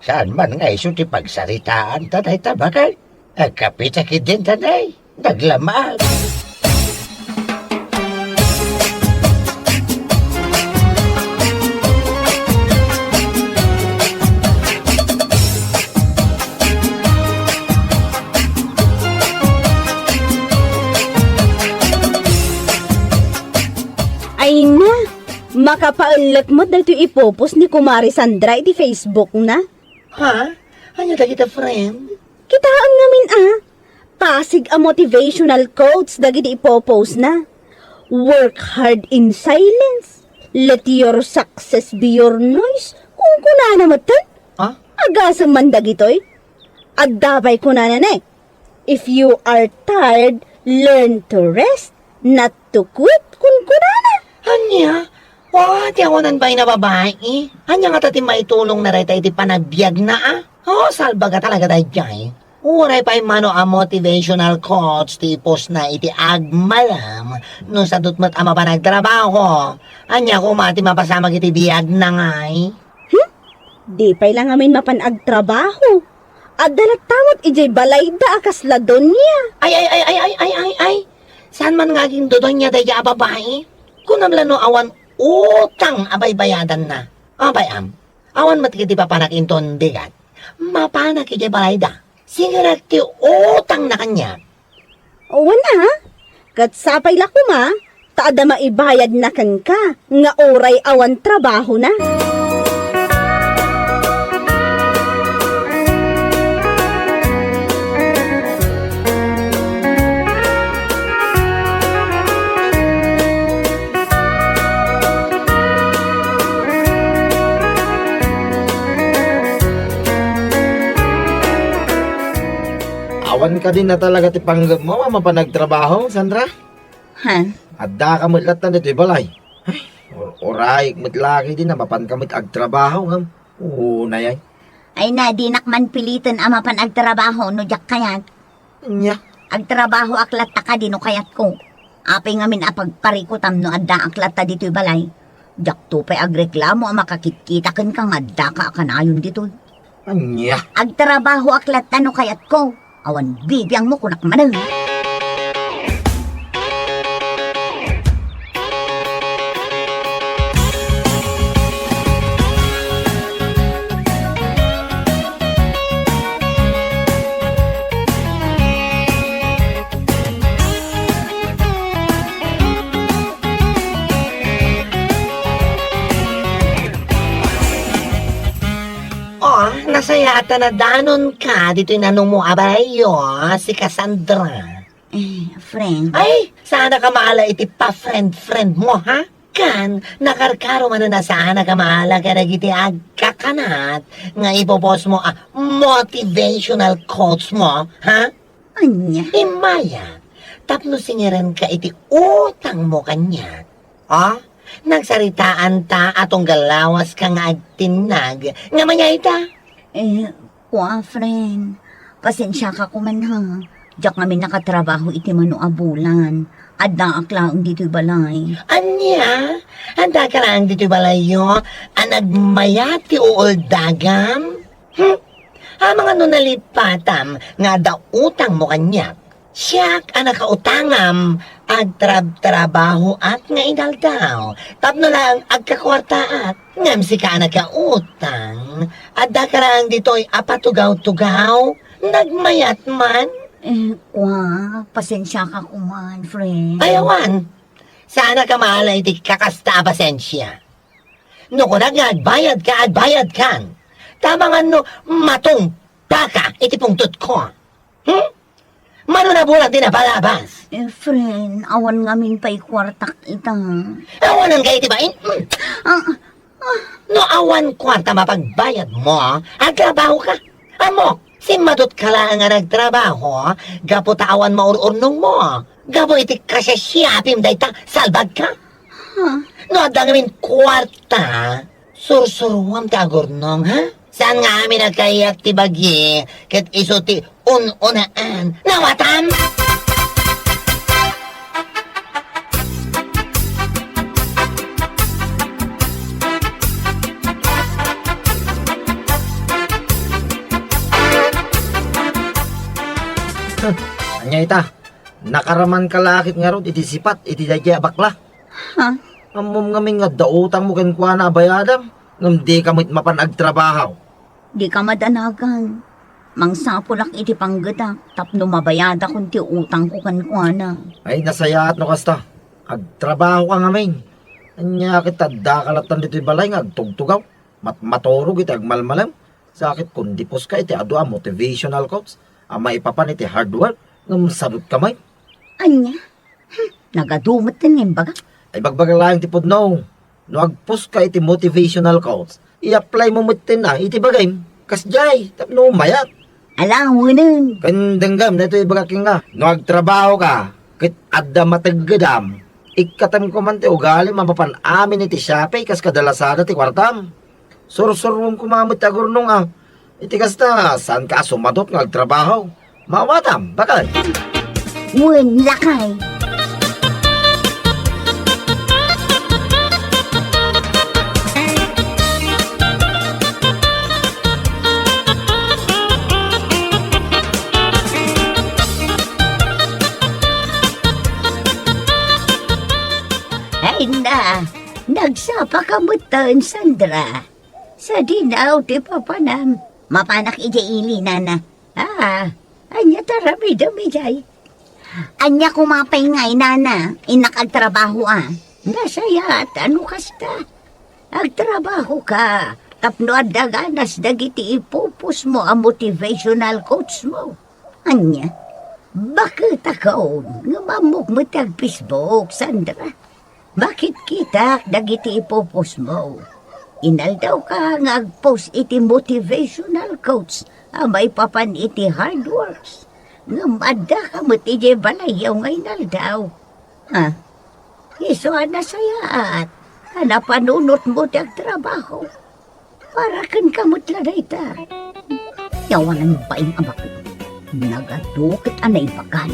H: Saan man nga iso ti pagsaritaan tanay tabakal. Kapitakid din tanay. Naglamag.
D: Ay na, makapaunlat mo dahil ipopos ni Kumari Sandra iti Facebook na.
J: Ha? Anya dagiti friend?
D: Kitaan namin pasig ang motivational quotes dagiti ipopos na. Work hard in silence. Let your success be your noise. Kung kunana mo tan,
J: Ah?
D: agasang mandag ito'y. At dabay kunana na eh. If you are tired, learn to rest, not to quit kung kunana.
J: Anya? Ti ako nan bay na babae. Anya nga tati maitulong na rin tayo di panagbiag na salba ka talaga tayo dyan. Uray pa mano a motivational coach tipos na iti agmalam no sa dutmat ama pa nagtrabaho. Anya ko mati mapasama kiti biag na ngay.
D: Di pa'y lang amin mapanagtrabaho. At dalat tamot ijay balay da akas ladon niya.
J: Ay. Saan man ngaging dodon niya tayo babae? Kunamla no awan utang abay bayadan na. Abay awan matikiti pa panakinton digat. Mapanak ijay balay da. Sigarakti utang na kanya.
D: O wala, kat sapay la kuma, taada maibayad na kan ka, nga oray awan trabaho na.
E: Awan ka din na talaga ti panggap mo, mapanagtrabaho, Sandra.
D: Ha?
E: Adda ka mutlat na dito balay. Ay, oray, mutlaki din na mapan ka agtrabaho, ngam. Oo na yan.
F: Ay na, di nakman pilitan ama pan agtrabaho no jak kayat.
E: Nya.
F: Agtrabaho aklat ta ka di no kayat ko. Apay ngamin apagparikutam no adda aklat ta dito'y balay. Jak to pa'y agreklamo ang makakikita kan kang adda ka kanayon dito.
E: Anya.
F: Agtrabaho aklat ta no kayat ko. Awan bibiyang mo kunak manang.
J: Nasaya ata na danon ka dito'y nanong mo abayo, si Cassandra.
F: Friend.
J: Ay, sana ka maala iti pa-friend mo, ha? Kan, nakarkaro man na sana ka maala ka iti agkakanat nga ipopos mo motivational quotes mo, ha?
F: Anya?
J: Imaya, tapno singiran ka iti utang mo kanya. Nagsaritaan ta atong galawas ka nga agtinag, nga manya ita.
F: Friend. Pasensya ka kuman ha. Diyak kami nakatrabaho iti mano abulan. Adda aklaong dito'y balay.
J: Anya? Handa ka lang dito'y balay yo? Anagmayati o oldagam? Mga nunalipatam nga da utang mo kanyak. Siyak ang nakautangam agtrabaho at nga inaldaw. Tapno lang agkakwarta at ngam si ka nakautang. Adda ka lang dito'y apatugaw-tugaw. Nagmayat man.
F: Pasensya ka kuman, friend.
J: Ayawan. Sana ka mahala iti kakasta pasensya. No kung nagbayad kan. Tama nga no, matong baka iti pungtot ko. Mano na bulag din na palabas.
F: Friend, awan ngamin pa'y kwartak itang.
J: Awanan kayo, diba? No awan kwarta mapagbayad mo, agtrabaho ka. Amo, si madot ka lang nga nagtrabaho, gapo taawan maururnong mo. Gapo iti kasyapim day ta, salbag ka. No adang ngamin kwarta, sursuruam ta agurnong, ha? Saan nga amin nagkayak ti bagi, ket iso ti un-unaan. Nawatam!
E: Anya ita, nakaraman kalakit nga rod, iti sipat, iti dagya bakla.
F: Ha?
E: Amom ngamin nga dautang mo kan na bayadam, ngam di ka mapanagtrabaho.
F: Di ka madanagan. Mangsapulak iti panggadak, tapno mabayada kung ti utang ko kankwana.
E: Ay, nasayaat no kasta. Agtrabaho ka ngamin. Anya kita dakalatan dito'y balay nga agtugtugaw. Maturog iti agmalmalam. Sakit kung dipos ka iti adu motivational quotes. Ama ipapan iti hard work. Ngam sarot kamay.
F: Anya? Nagadumot din ngayon baga.
E: Ay bagbaga lang ti pudno. No agpus ka iti motivational quotes. I-apply mo mutin na iti bagay. Kasjay, tapno mayat.
F: Alam mo nun.
E: Kandanggam na ito ibaga kinga. No agtrabaho ka, kit adda mataggadam. Ikatam ko man ti ugali mapapan amin iti Shopee kas kadalasada ti kwartam. Sur-surwong kumamit ti agurnong ah. Iti kasta, saan ka sumadot ng agtrabaho? Mawatam, bakal.
F: Wen lakay. Ay na, nagsapa ka mo taon, Sandra. Sa dinaw, ti papanam. Mapanak ili nana. Anya tarami damijay. Anya kumapay ngay, nana. Inak agtrabaho Nasaya at ano kasta. Agtrabaho ka. Tapno at daganas dagiti ipupus mo ang motivational coach mo. Anya, bakit ako nga mamugmut ang Facebook, Sandra? Bakit kita dagiti ipupus mo? Inaldaw ka nga agpost iti motivational quotes may papan iti hard works. Nga madda ka mo iti balayaw nga inaldaw. Iso nasayaat. Napanunot mo ti agtrabaho. Para kan kamot ladayta. Yawanan pa yung amak ko. Nagadukit anay bagan.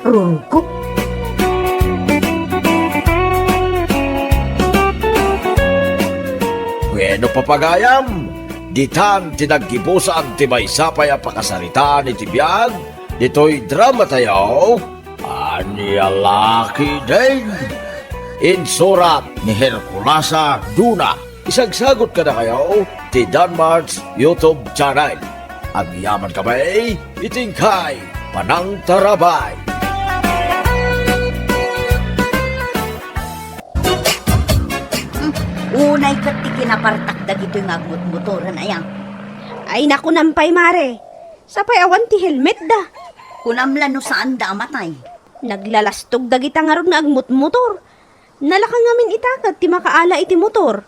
F: Rurukot.
A: Bueno papagayam, ditan tinagkipusan ti may sapay ang pakasaritaan iti biyag, dito'y drama tayo, Anyalaki din. Insurat ni Herculasa Duna. Isagsagot ka na kayo ti Danmarks YouTube channel. Agyaman kamay, itingkay, panang tarabay.
F: Unay kat ti kinapartak dagito yung agmut-motoran ayang.
D: Ay naku nampay mare. Sapay awan ti helmet da.
F: Kunamlan no saan da amatay.
D: Naglalastog dagita nga ron nga agmut-motor. Nalaka ngamin itakat ti makaala iti motor.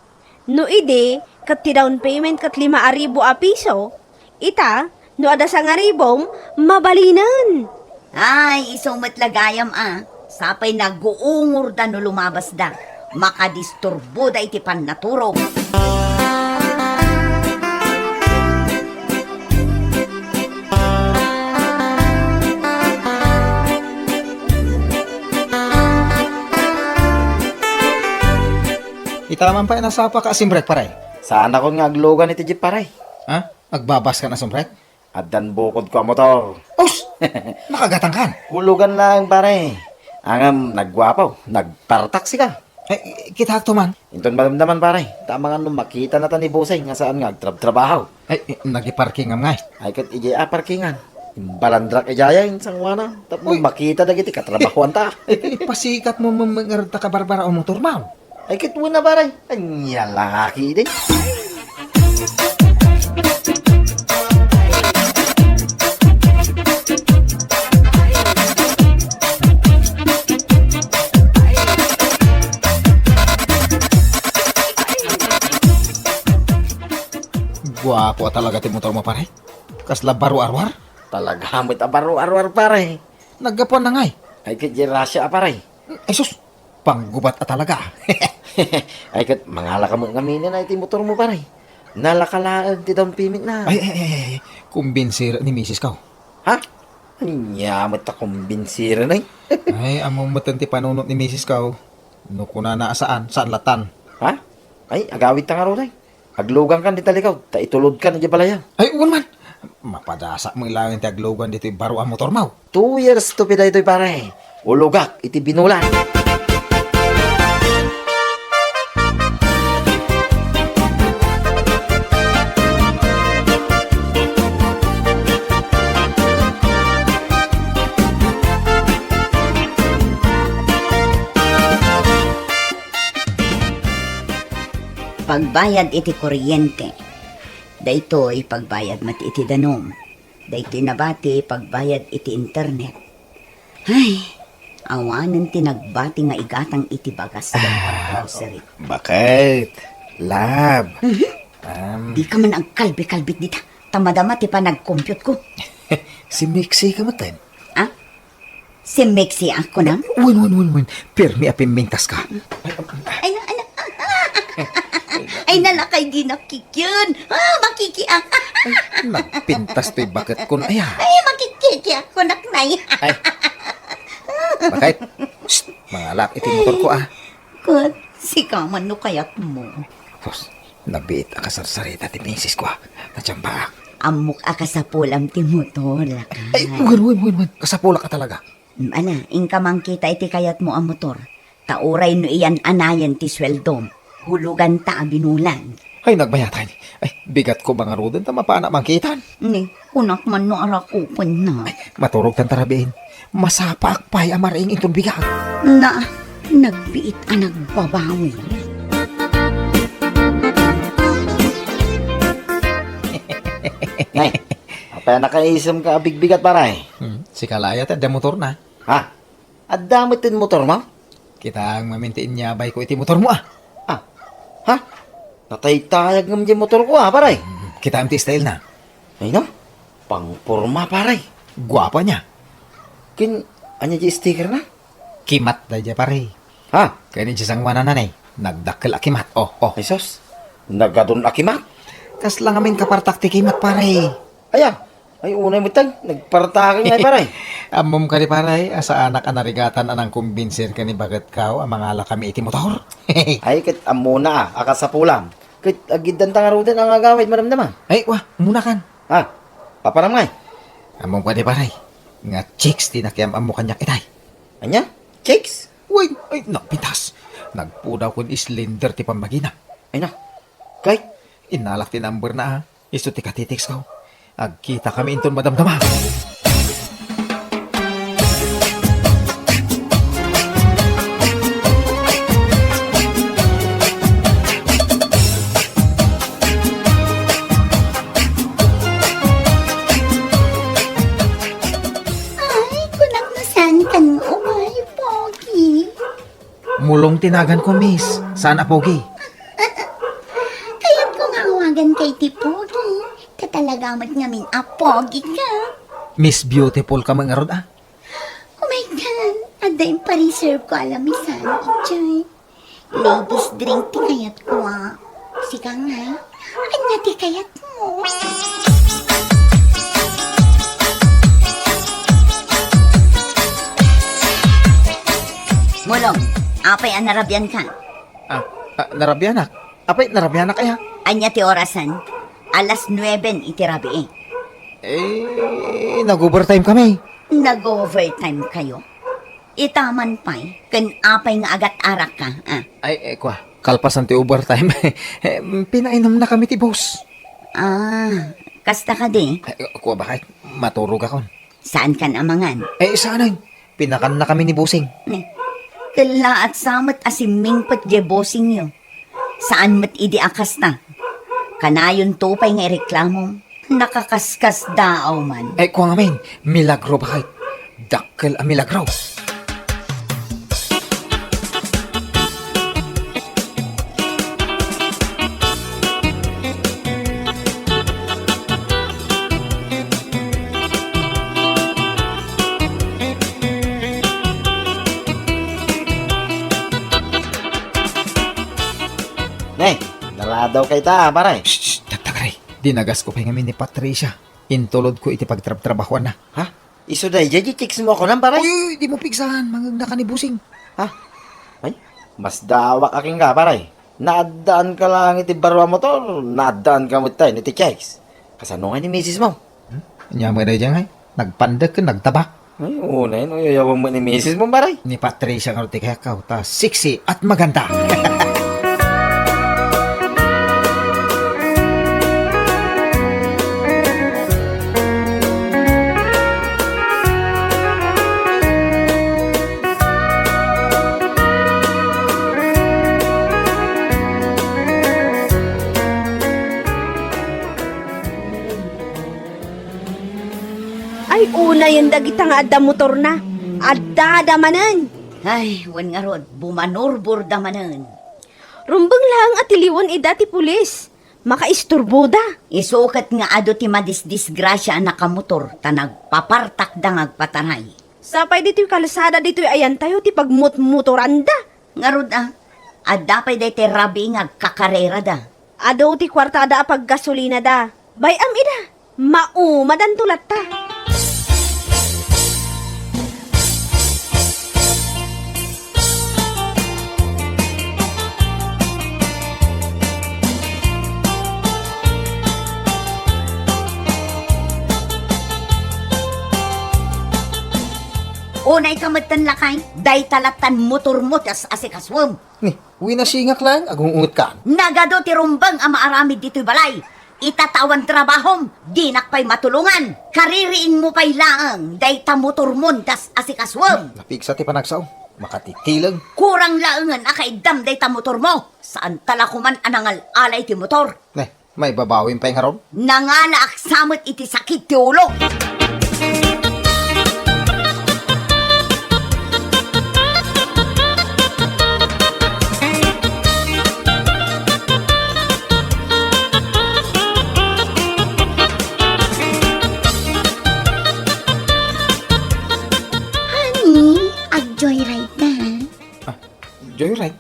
D: No ide, kat ti down payment kat 5,000 a piso. Ita, no ada sa nga ribom, mabalinan.
F: Ay, isong matlagayam Sapay naguungor da no lumabas da. Makadisturbo da iti pannaturog.
G: Itaman pa nasapa ka simbrek paray.
E: Saan ako nga aglogan iti jeep paray?
G: Ha? Agbabas ka na simbrek?
E: Addan bukod ko ang motor.
G: Os! Makagatang kan.
E: Hulugan lang paray. Angam nagwapaw, nagpartaksi ka.
G: Eh, kita hakto man.
E: Inton maramdaman paray. Tama nga nung makita na ni Busay nga saan nga agtrabaho.
G: Ay, nagiparking am ngay.
E: Ay kat ijaya parkingan. Balandrak ijaya yung sangwana. Tapos makita na giti katrabahoan ta.
G: Pasikat mo mangarta ka barbara o motor mo.
E: Ay kit mo na paray. Anya laki din.
G: Guwapo talaga ti motor mo pare. Kasla baro arwar.
E: Talaga mo't abaro-arwar paray.
G: Naggapon na ngay.
E: Ay kit jirasya paray.
G: Ay sus, panggubat talaga.
E: Ay kat mangala ka mo ngaminin na iti motor mo paray. Nalakalaan ti down payment na.
G: Ay, kumbinsir ni Mrs. Kaw.
E: Ha? Anya mo't akumbinsiran ay.
G: Ay, among matanti panunot ni Mrs. Kaw. No kuna na saan latan.
E: Ha? Ay, agawit ta nga ron ay. Aglugan kan di talikaw, ta itulod ka na di balaya.
G: Ay, uwan man. Mapadasa mo ilangin ti aglogan dito yung baro ang motor mo.
E: 2 years to pida ito'y pare. Ulugak, iti binulan.
F: Pagbayad iti kuryente. Daytoy pagbayad mati iti danom. Daytoy nabati pagbayad iti internet. Ay, Awanan tinagbati nga igatang itibagas sa grocery.
H: Bakit? Lab.
F: Di ka man ang kalbi-kalbit dita. Tamadama ti pa nag-compute ko.
H: Si Mixie kamutin.
F: Ah? Si Mexi ako na?
H: Win. Pirmi apim mintas ka.
F: Ay, ay nalakay di nakikyan. Makikiang.
H: Nagpintas to'y bakit kun aya.
F: Ay, makikiki ako naknay.
H: Ay. Bakit? Shh, mga lap, ito yung motor ko
F: Kut, si kaman no kayat mo.
H: Tapos, nabiit ang kasarsarita ti misis ko Natsamba.
F: Amok ka sa pulam ti motor.
H: Ay, win. Kasapula ka talaga.
F: Ana, ingka mang kita iti kayat mo ang motor. Tauray no iyan anayan ti sweldom. Hulugan ta ang binulan.
H: Ay, nagbayatan. Ay, bigat ko mga rodon ta mapana mangkitan.
F: Ni, kunak man no arakupon na.
H: Ay, maturog tan tarabiin. Masapak pa'y amaring itong bigat.
F: Na, nagbiit ang nagbabawi.
E: Nay, apa nakaisam ka bigbigat paray?
H: Si Kalayat, ada motor na.
E: Ha? At damit din motor mo?
H: Kita ang mamintiin niya bay ko iti motor mo
E: Ha? Natay-tayag ng motor ko paray.
H: Kita ang style na.
E: Ay no? Pangporma paray.
H: Guwapa niya.
E: Anya di sticker na?
H: Kimat da dya pare.
E: Ha?
H: Kaya ni siyang mananay. Nagdakkel a kimat. Oh.
E: Ay sos, nagadun akimat.
H: Kas lang amin kapartak ti kimat pare.
E: Aya, ay unay mo tag, nagpartakan nga paray.
H: Amom ka ni pare, asa anak anarigatan anang kumbinser ka ni bakit kao ang mga ala kami iti motor.
E: Ay, kit amuna akas sa pulam. Kit agidan tangarudan ang agawid maramdaman.
H: Ay, wah, muna kan.
E: Ha? Paparam nga
H: Amom ka ni pare. Nga chicks tinakiyam amo kanyak itay.
E: Anya? Chicks?
H: Uy, ay, napintas. Nagpudaw ko ni slender ti pambagina.
E: Ay na. Kahit,
H: Inalak ti number na Isto ti katitiks ko. Agkita kami inton madamdama.
F: Ay, kunak na saan ka ng umay, Pogi.
H: Mulong tinagan ko, miss. Sana pogi.
F: Kaya't ko nga awagan kay ti Pogi. Katalagamat ngamin Pogi ka.
H: Miss Beautiful ka mga rod,
F: Oh my God, ada yung pa-reserve ko alamisan, Ichay. Ladies drink ti kayat ko Sika nga, anya ti kayat mo. Mulong, apay ang narabyan ka.
H: Narabyanak. Apay, narabyanak kaya?
F: Anya ti orasan, alas 9 iti rabi
H: Nag-overtime kami.
F: Nag-overtime kayo. Itaman pa'y, kan apay nga agat arak ka.
H: Kwa, kalpasan ti overtime. Pinainom na kami ti boss.
F: Kasta ka di.
H: Kwa, bakit? Maturog ako.
F: Saan kan amangan?
H: Sana yun. Pinakan na kami ni bossing.
F: Kala at samat asiming pat je bossing nyo. Saan mat idi akas na? Kanayon tupay nga reklamo. Nakakaskas daaw man.
H: Kwa ngamin, milagro bakit? Dakkel a milagro.
E: Nay, naladaw kay ta, paray.
H: Shh, tagtagray. Dinagas ko pa ngamin ni Patricia. Intulod ko iti pagtrab-trabahuan na.
E: Ha? Iso day, jaji chicks mo ako nang paray.
H: Uy, di mo pigsahan. Mangagna ka ni busing.
E: Ha? Ay, mas dawak aking ka, paray. Naadaan ka lang iti barwa mo to, naadaan ka mo tayo niti chicks. Kasano nga ni misis mo?
H: Nya mo na dyan ay. Nagpandag ka, nagtabak.
E: Ay, una yun, uyayawang mo ni misis mo, paray.
H: Ni Patricia nga ti kaya ka. Ta sexy at maganda.
D: Ay, una yung dagita nga adda motor na. Adda damanan.
F: Ay, wan nga rod, bumanorbor damanan.
D: Rumbang lang at iliwan ida ti pulis. Makaisturbo da.
F: Isukat nga ado ti madisdisgrasya ang nakamotor, ta nagpapartak da ngagpatanay.
D: Sapay dito yung kalasada dito yung ayan tayo ti pagmut-mutoranda.
F: Nga rod adda pa'y day ti rabi ngagkakarera da.
D: Ado ti kwartada pag gasolina da. Bayam ida. Maumadan tulat ta.
F: Unay kamatan lakay, day talatan motor mo tas asikaswam.
G: Ni, winasingak lang, agungungot ka.
F: Nagado ti rumbang ang maaramid dito'y balay. Itatawan trabahom, di nakpay matulungan. Kaririin mo pa'y laang, day ta motor mo tas asikaswam.
G: Napigsa ti panagsaw, makatitilag.
F: Kurang laangan akaidam day ta motor mo. Saan talakuman anangal alay ti motor.
G: Ne, may babawin pa yung haron.
F: Nangala aksamot iti sakit ti ulo. Joyride na.
G: Joyride,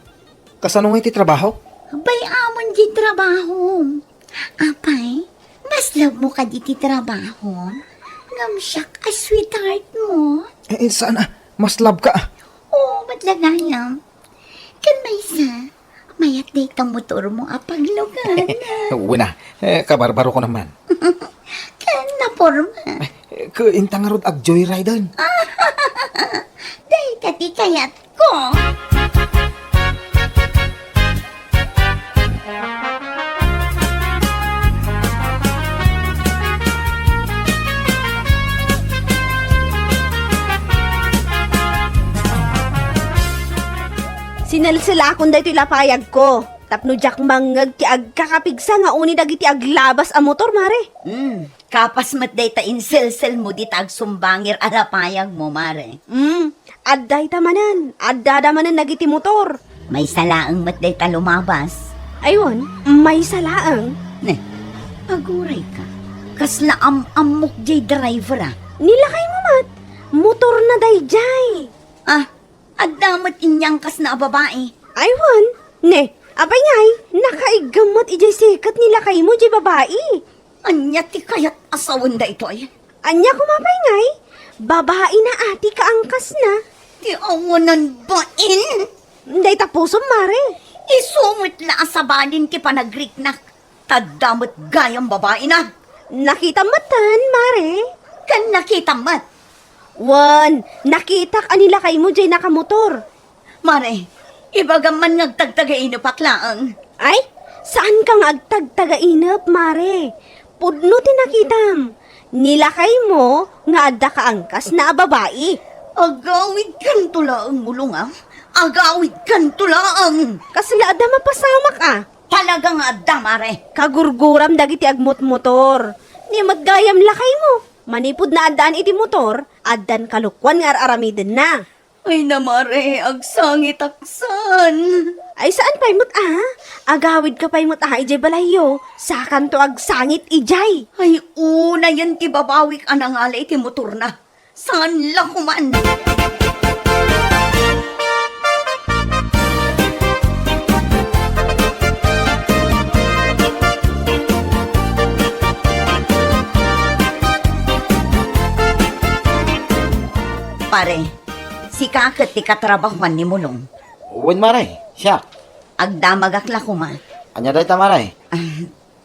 G: kasanong iti trabaho?
F: Bay amon di trabaho. Apay, mas love mo ka di ti trabaho. Ngam siyak a sweetheart mo.
G: Saan mas love ka?
F: Oo, madlagayam. Kan may isa, mayat day ka motor mo apaglugan.
G: Wina, kabarbaro ko naman.
F: Kan naporma.
G: Kaintang nga ag joyride.
F: Day kati kayat ko.
D: Sinalsala akong dahito ilapayag ko. Tapno jak mangag ti agkakapigsa nga uni dagiti aglabas a motor, mare.
F: Kapas mat day ta inselsel mo di tag sumbangir alapayag mo, mare.
D: Adday tamanan. Adda damanan nagiti motor.
F: May salaang mat day ta lumabas.
D: Ayun, may salaang.
F: Ne, paguray ka. Kasla amok jay driver
D: Nilakay mo mat. Motor na dayjay.
F: Addamat inyang kas na babae.
D: Aywan, ne, abay ngay, nakaigamot ijay sikat nilakay mo jay babae.
F: Anya ti kayat asawan da ito ay.
D: Anya kumapay ngay, babae na ati kaangkas na.
F: Ti awanan bain.
D: Day tapusom, mare.
F: Isumit la asabanin ti panagriknak. Tadamot gayang babae na.
D: Nakita matan, mare.
F: Kan nakita mat.
D: Wan, nakitak anila kay mo jay nakamotor.
F: Mare, ibagaman ngagtagtagain paklaang.
D: Ay, saan kang agtagtagainap, mare? Pudno tinakitam. Nilakay mo nga adda ka angkas na babae.
F: Agawid kan tulaang mulong Agawid kan tulaang.
D: Kasla adda mapasamak
F: Talagang adda, mare.
D: Kagurguram dagiti agmot motor. Ni matgayam lakay mo. Manipod na addaan iti motor, addan kalukwan nga aramiden na.
F: Ay na, mare, agsangit aksan.
D: Ay saan pa'y mot Agawid ka pa'y mot ijay balayo. Sakan to agsangit ijay.
F: Ay una yan ti babawik anangalay ti motor na. Saan lang kuman? Pare, si Kakot ti katrabahuan ni Mulong.
E: Uwin maray, siya.
F: Agdamagakla kuma.
E: Anya day ta maray?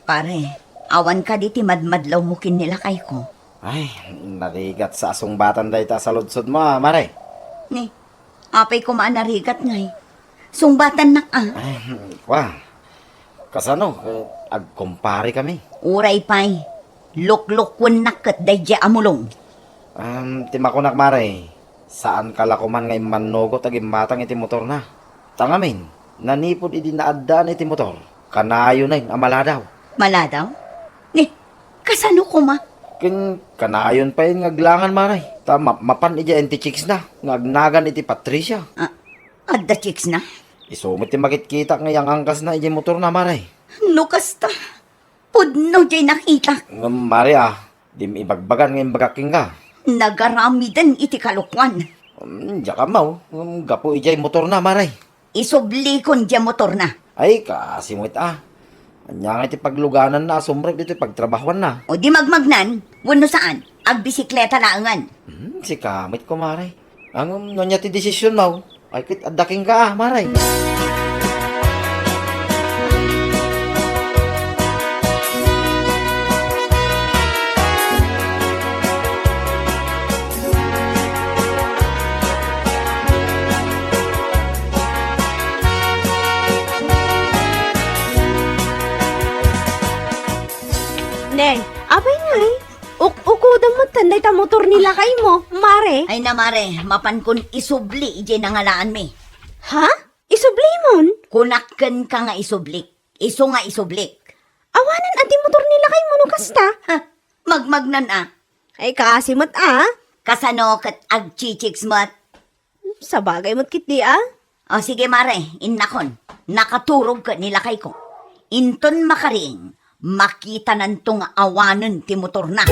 F: Pare, awan ka di ti madmadlaw mo kinilakay ko.
E: Ay, narigat sa asungbatan day ta sa ludsod mo, maray.
F: Ni, apay ko maanarigat ngay. Sungbatan na
E: Ay, wah. Kasano, agkumpare kami.
F: Uray pay, luklukwan nakot day di amulong.
E: Timakunak maray. Saan kalakuman ngay manugot ag matang iti motor na. Tangamin, nanipod idi naaddan iti motor. Kanayo na yung amala daw.
F: Maladaw? Ni, kasano ko ma?
E: Kin kanayon pa yun ngaglangan maray. Mapan ija enti chicks na. Ngagnagan iti Patricia.
F: Adda chicks na.
E: Isumit ti makit-kita ngayang angkas na ija motor na maray.
F: No kasta. Pudno jay nakita.
E: Maray di mi ibagbagan ngayong bagaking ka.
F: Nagaramidan iti kalukwan.
E: Diya ka mau. Gapo ija motor na maray.
F: Isublikon jay motor na.
E: Ay, kasimwit Anya nga iti pagluganan na, sumrek dito pagtrabahuan na.
F: O di magmagnan, wano saan? Agbisikleta laangan.
E: Si kamit ko, maray. Ang nonya ti desisyon mo, ay kit adaking ka, maray.
D: Neng, abay nga eh. Ukudang mo tanday ta motor nila kay mo, mare.
F: Ay na mare, mapan kun isubli ije nangalaan mi.
D: Ha? Isublimon?
F: Kunakken ka nga isublik. Iso nga isublik.
D: Awanan ati motor nila kay mo no kasta.
F: Ha, magmagnan
D: Ay kaasimot
F: Kasano kat agchichiks mat.
D: Sa bagay mo't kit di
F: O sige mare, innakon. Nakaturog ka nilakay ko. Inton makaring, makita nantong awanan ti motor na.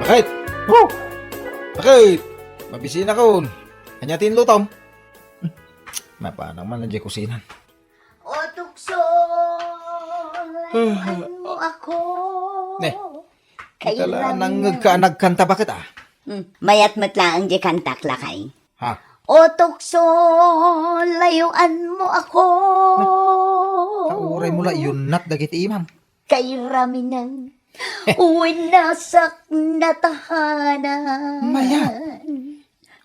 E: Bakit? Oh! Bakit? Mabisina ko. Kanyatin lutom. Mapanang man na kusinan.
F: O tukso, layuan mo ako.
E: Ne, kita lang nagkanta bakit
F: Mayat matlaang di kantak lakay.
E: Ha?
F: O tukso, layuan mo ako.
E: Kauray mo la yun nat dagiti imam.
F: Kay rami ng winasak na tahanan.
E: Mayat.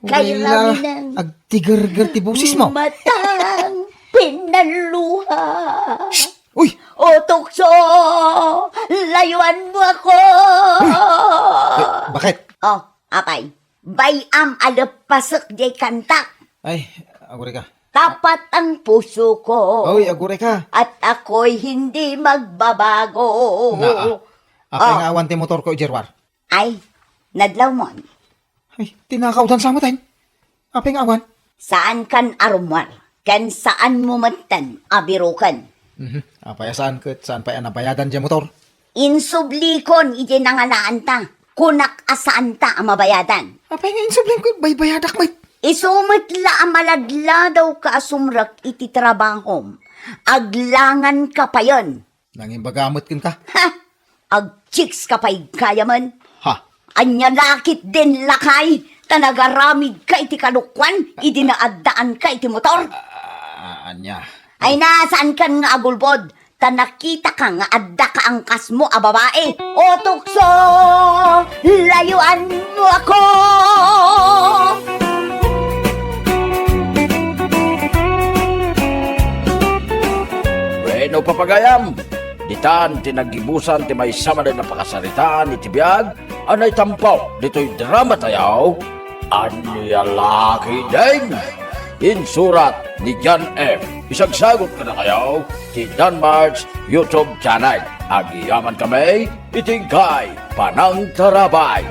F: Kay rami ng
E: agtigar-gar ti busis mo.
F: matang pinaluha.
E: Uy!
F: O tukso, layuan mo ako.
E: Bakit?
F: Oh, apay. Bayam alapasok di kantak.
E: Ay, agure ka.
F: Tapat ang puso ko.
E: Oy, agure ka.
F: At ako'y hindi magbabago.
E: Apay nga awan ti motor ko, Jerwar.
F: Ay, nadlaw mo.
E: Ay, tinakautan sa matin. Apay nga awan.
F: Saan kan arumwar? Kan saan mo matan abirukan?
E: Apay saan pa yan nabayadan di motor?
F: Insublikon ije nangalaan ta. Kunak asaan ta ang mabayadan.
E: Apay nga insublim ko, baybayadak may.
F: Isumitla ang malagla daw ka asumrak iti trabahom. Aglangan ka pa yon.
E: Nanging bagamot kin ka.
F: Ha! Agchiks ka pa'y kaya man.
E: Ha?
F: Anya lakit din lakay. Tanagaramid ka iti kalukwan. Idinaaddaan ka iti motor.
E: Anya.
F: Ay nasaan kan nga agulbod. Tanakita ka nga adda ka ang kas mo a babae. O tukso, layuan mo ako.
A: Bueno, papagayam, ditan tinagibusan ti may sama na napakasaritaan iti biyag, anay tampaw, dito'y drama tayaw, Anyalaki Deng. Insurat ni John F. Isagsagot ka na kayo ti Danmarks YouTube channel. Agiyaman kami, itingkay Panang Tarabay.